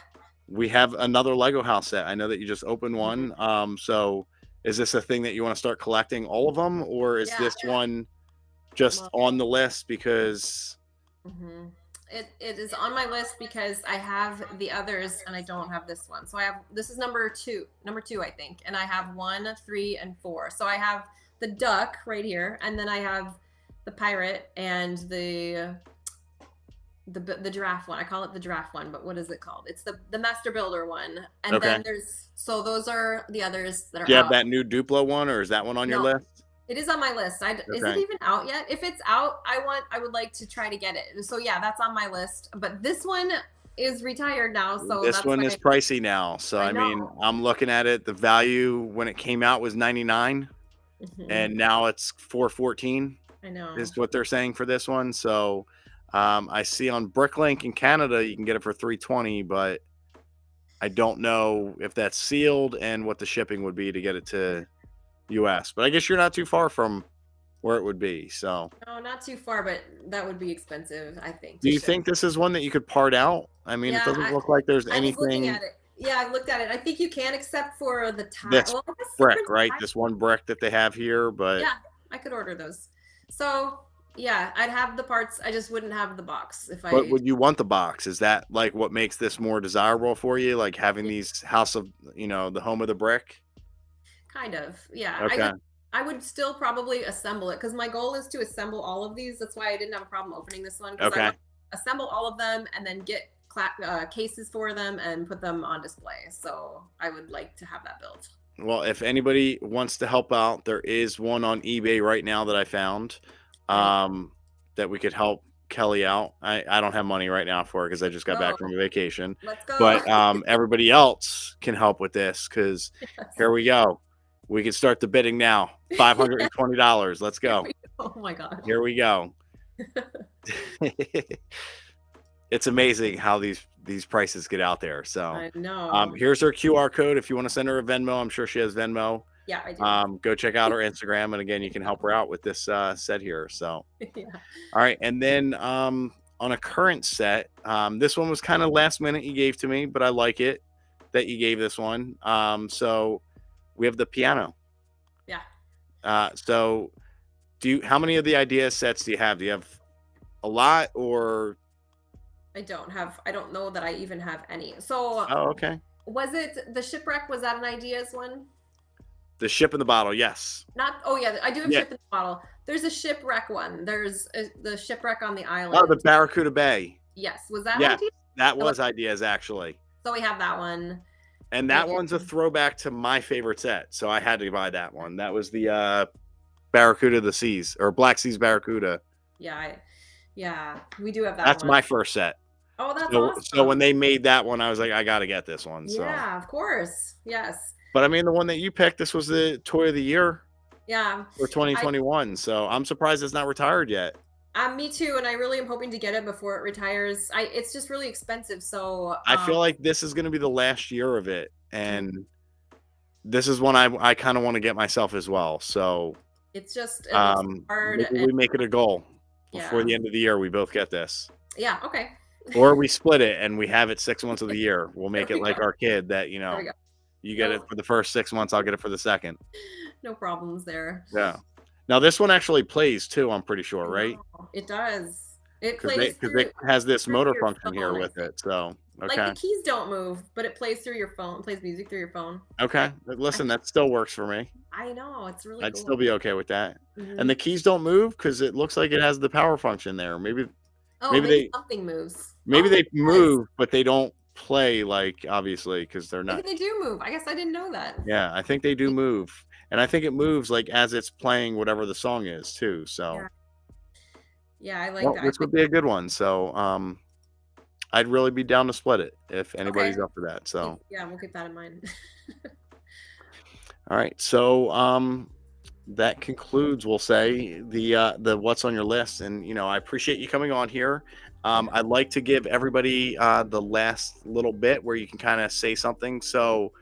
A: we have another Lego house set. I know that you just opened
B: Mhm.
A: one. So, is this a thing that you want to start collecting all of them, or is
B: Yeah.
A: this one just
B: Well,
A: on the list because?
B: hmm it is on my list because I have the others and I don't have this one. So I have this is number two, I think, and I have 1, 3, and 4. So I have the duck right here, and then I have the pirate and the giraffe one. I call it the giraffe one, but what is it called? It's the master builder one. And
A: Okay.
B: then those are the others that
A: Do
B: are
A: you have
B: out.
A: that new Duplo one, or is that one on your
B: No,
A: list?
B: it is on my list. Is it
A: Okay.
B: even out yet? If it's out, I would like to try to get it. So yeah, that's on my list. But this one is retired now, so
A: This
B: that's
A: one is
B: why
A: pricey now. So,
B: I
A: I mean,
B: know.
A: I'm looking at it. The value when it came out was 99,
B: Mhm.
A: and now it's 414
B: I know.
A: is what they're saying for this one. So, I see on Bricklink in Canada you can get it for 320, but I don't know if that's sealed and what the shipping would be to get it to US. But I guess you're not too far from where it would be. So,
B: No, not too far, but that would be expensive, I think,
A: do
B: to
A: you
B: ship.
A: think this is one that you could part out? I mean, it
B: Yeah,
A: doesn't look like there's
B: I was looking
A: anything.
B: at it. Yeah, I looked at it. I think you can, except for the tie.
A: This
B: Well, I guess
A: brick,
B: different
A: right?
B: tie.
A: This one brick that they have here, but
B: Yeah, I could order those. So Yeah, I'd have the parts. I just wouldn't have the box if
A: But
B: I.
A: would you want the box? Is that like what makes this more desirable for you? Like having these house of, the home of the brick?
B: Kind of, yeah.
A: Okay.
B: I would still probably assemble it because my goal is to assemble all of these. That's why I didn't have a problem opening this one because I
A: Okay.
B: want to assemble all of them and then get cases for them and put them on display. So I would like to have that built.
A: Well, if anybody wants to help out, there is one on eBay right now that I found,
B: Nice.
A: um, that we could help Kelly out. I don't have money right now for it because I just got back
B: Go.
A: from a vacation,
B: Let's go.
A: but everybody else can help with this because
B: Yes.
A: here we go. We can start the bidding now. $520. Let's go.
B: Oh my gosh.
A: Here we go. It's amazing how these prices get out there. So,
B: I know.
A: here's her QR code if you want to send her a Venmo. I'm sure she has Venmo.
B: Yeah, I do.
A: Go check out her Instagram, and again, you can help her out with this set here. So,
B: Yeah.
A: all right, and then on a current set, this one was kind of last minute you gave to me, but I like it that you gave this one. So we have the piano.
B: Yeah.
A: So how many of the idea sets do you have? Do you have a lot or?
B: I don't know that I even have any. So
A: Oh, okay.
B: was it the shipwreck? Was that an ideas one?
A: The ship in the bottle, yes.
B: Not, oh yeah, I do have
A: Yeah.
B: ship in the bottle. There's a shipwreck one. There's the shipwreck on the
A: Oh,
B: island.
A: the Barracuda Bay.
B: Yes, was that
A: Yeah,
B: idea?
A: that was ideas actually.
B: So we have that one.
A: And that one's a throwback to my favorite set. So I had to buy that one. That was the Barracuda of the Seas or Black Seas Barracuda.
B: Yeah, yeah, we do have that
A: That's
B: one.
A: my first set.
B: Oh, that's
A: So,
B: awesome.
A: so when they made that one, I was like, I got to get this one. So,
B: Yeah, of course. Yes.
A: but I mean, the one that you picked, this was the toy of the year
B: Yeah.
A: for 2021. So I'm surprised it's not retired yet.
B: Me too, and I really am hoping to get it before it retires. It's just really expensive, so
A: I feel like this is going to be the last year of it, and this is one I kind of want to get myself as well. So
B: it's just
A: hard. Maybe we make it a goal before the end of the year. We both get this.
B: Yeah. Okay.
A: Or we split it and we have it 6 months of the year. We'll make it like our kid that you get it for the first 6 months. I'll get it for the second.
B: No problems there.
A: Yeah. Now this one actually plays too. I'm pretty sure, right?
B: It does. It
A: Because
B: plays
A: it has this motor function
B: phone,
A: here with it. So okay.
B: Like the keys don't move, but it plays through your phone. It plays music through your phone.
A: Okay. Listen, that still works for me.
B: I know, it's really
A: I'd
B: cool.
A: still be okay with that. And the keys don't move because it looks like it has the power function there. Maybe
B: something moves.
A: Maybe they move, but they don't play, like, obviously, because they're not.
B: Maybe they do move. I guess I didn't know that.
A: Yeah, I think they do move. And I think it moves, like, as it's playing whatever the song is, too. So,
B: yeah, I like that.
A: This would be a good one. So, I'd really be down to split it if anybody's up for that. So,
B: yeah, we'll keep that in mind.
A: all right. So, that concludes, we'll say, the what's on your list. And, I appreciate you coming on here. I'd like to give everybody the last little bit where you can kind of say something. So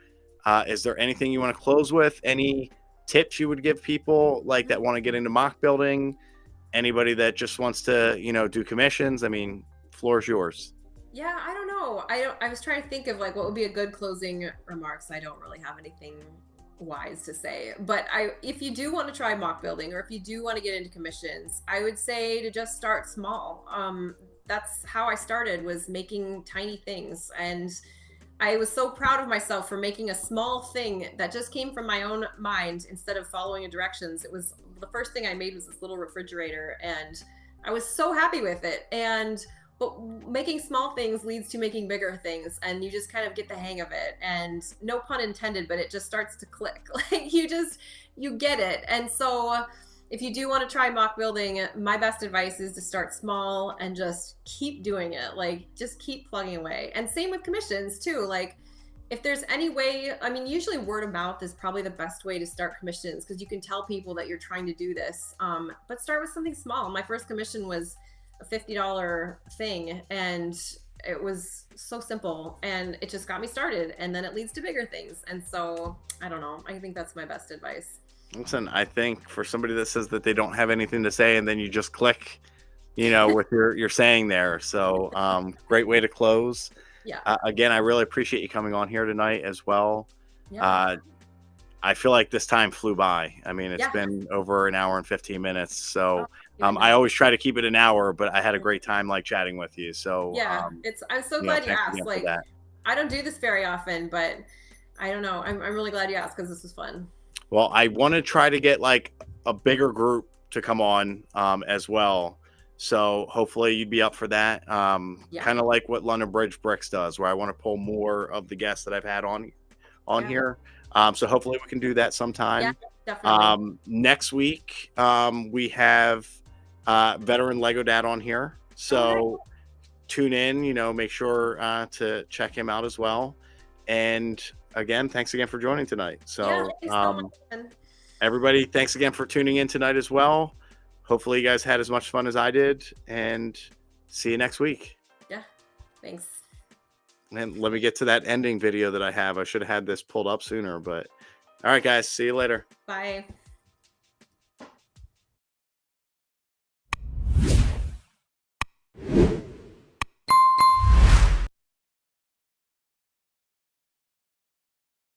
A: is there anything you want to close with? Any tips you would give people like that want to get into mock building? Anybody that just wants to, do commissions? I mean, floor is yours.
B: Yeah, I don't know. I was trying to think of like what would be a good closing remarks. I don't really have anything wise to say, but if you do want to try mock building or if you do want to get into commissions, I would say to just start small. That's how I started, was making tiny things, and I was so proud of myself for making a small thing that just came from my own mind instead of following directions. It was the first thing I made was this little refrigerator, and I was so happy with it. But making small things leads to making bigger things, and you just kind of get the hang of it, and no pun intended, but it just starts to click. Like you get it. And so if you do want to try mock building, my best advice is to start small and just keep doing it. Like, just keep plugging away. And same with commissions too. Like, if there's any way, I mean, usually word of mouth is probably the best way to start commissions because you can tell people that you're trying to do this. But start with something small. My first commission was a $50 thing, and it was so simple, and it just got me started, and then it leads to bigger things. And so I don't know, I think that's my best advice.
A: Listen, I think for somebody that says that they don't have anything to say and then you just click, with your saying there. So great way to close.
B: Yeah.
A: Again, I really appreciate you coming on here tonight as well.
B: Yeah.
A: I feel like this time flew by. I mean, it's been over an hour and 15 minutes. So
B: Even
A: I
B: better.
A: always try to keep it an hour, but I had a great time like chatting with you. So,
B: Yeah, I'm so
A: you know,
B: glad you
A: thanks
B: asked.
A: again for
B: Like,
A: that.
B: I don't do this very often, but I don't know. I'm really glad you asked because this was fun.
A: Well, I want to try to get like a bigger group to come on as well. So hopefully you'd be up for that.
B: Yeah.
A: Kind of like what London Bridge Bricks does, where I want to pull more of the guests that I've had on
B: Yeah.
A: here. So hopefully we can do that
B: Yeah,
A: sometime.
B: definitely.
A: Next week we have veteran Lego Dad on here.
B: Oh, nice.
A: So tune in, you know, make sure to check him out as well. And again, thanks again for joining tonight.
B: Yeah,
A: So
B: thanks so much. And
A: everybody, thanks again for tuning in tonight as well. Hopefully you guys had as much fun as I did, and see you next week.
B: yeah, thanks.
A: And let me get to that ending video that I have. I should have had this pulled up sooner, but all right, guys, see you later.
B: Bye.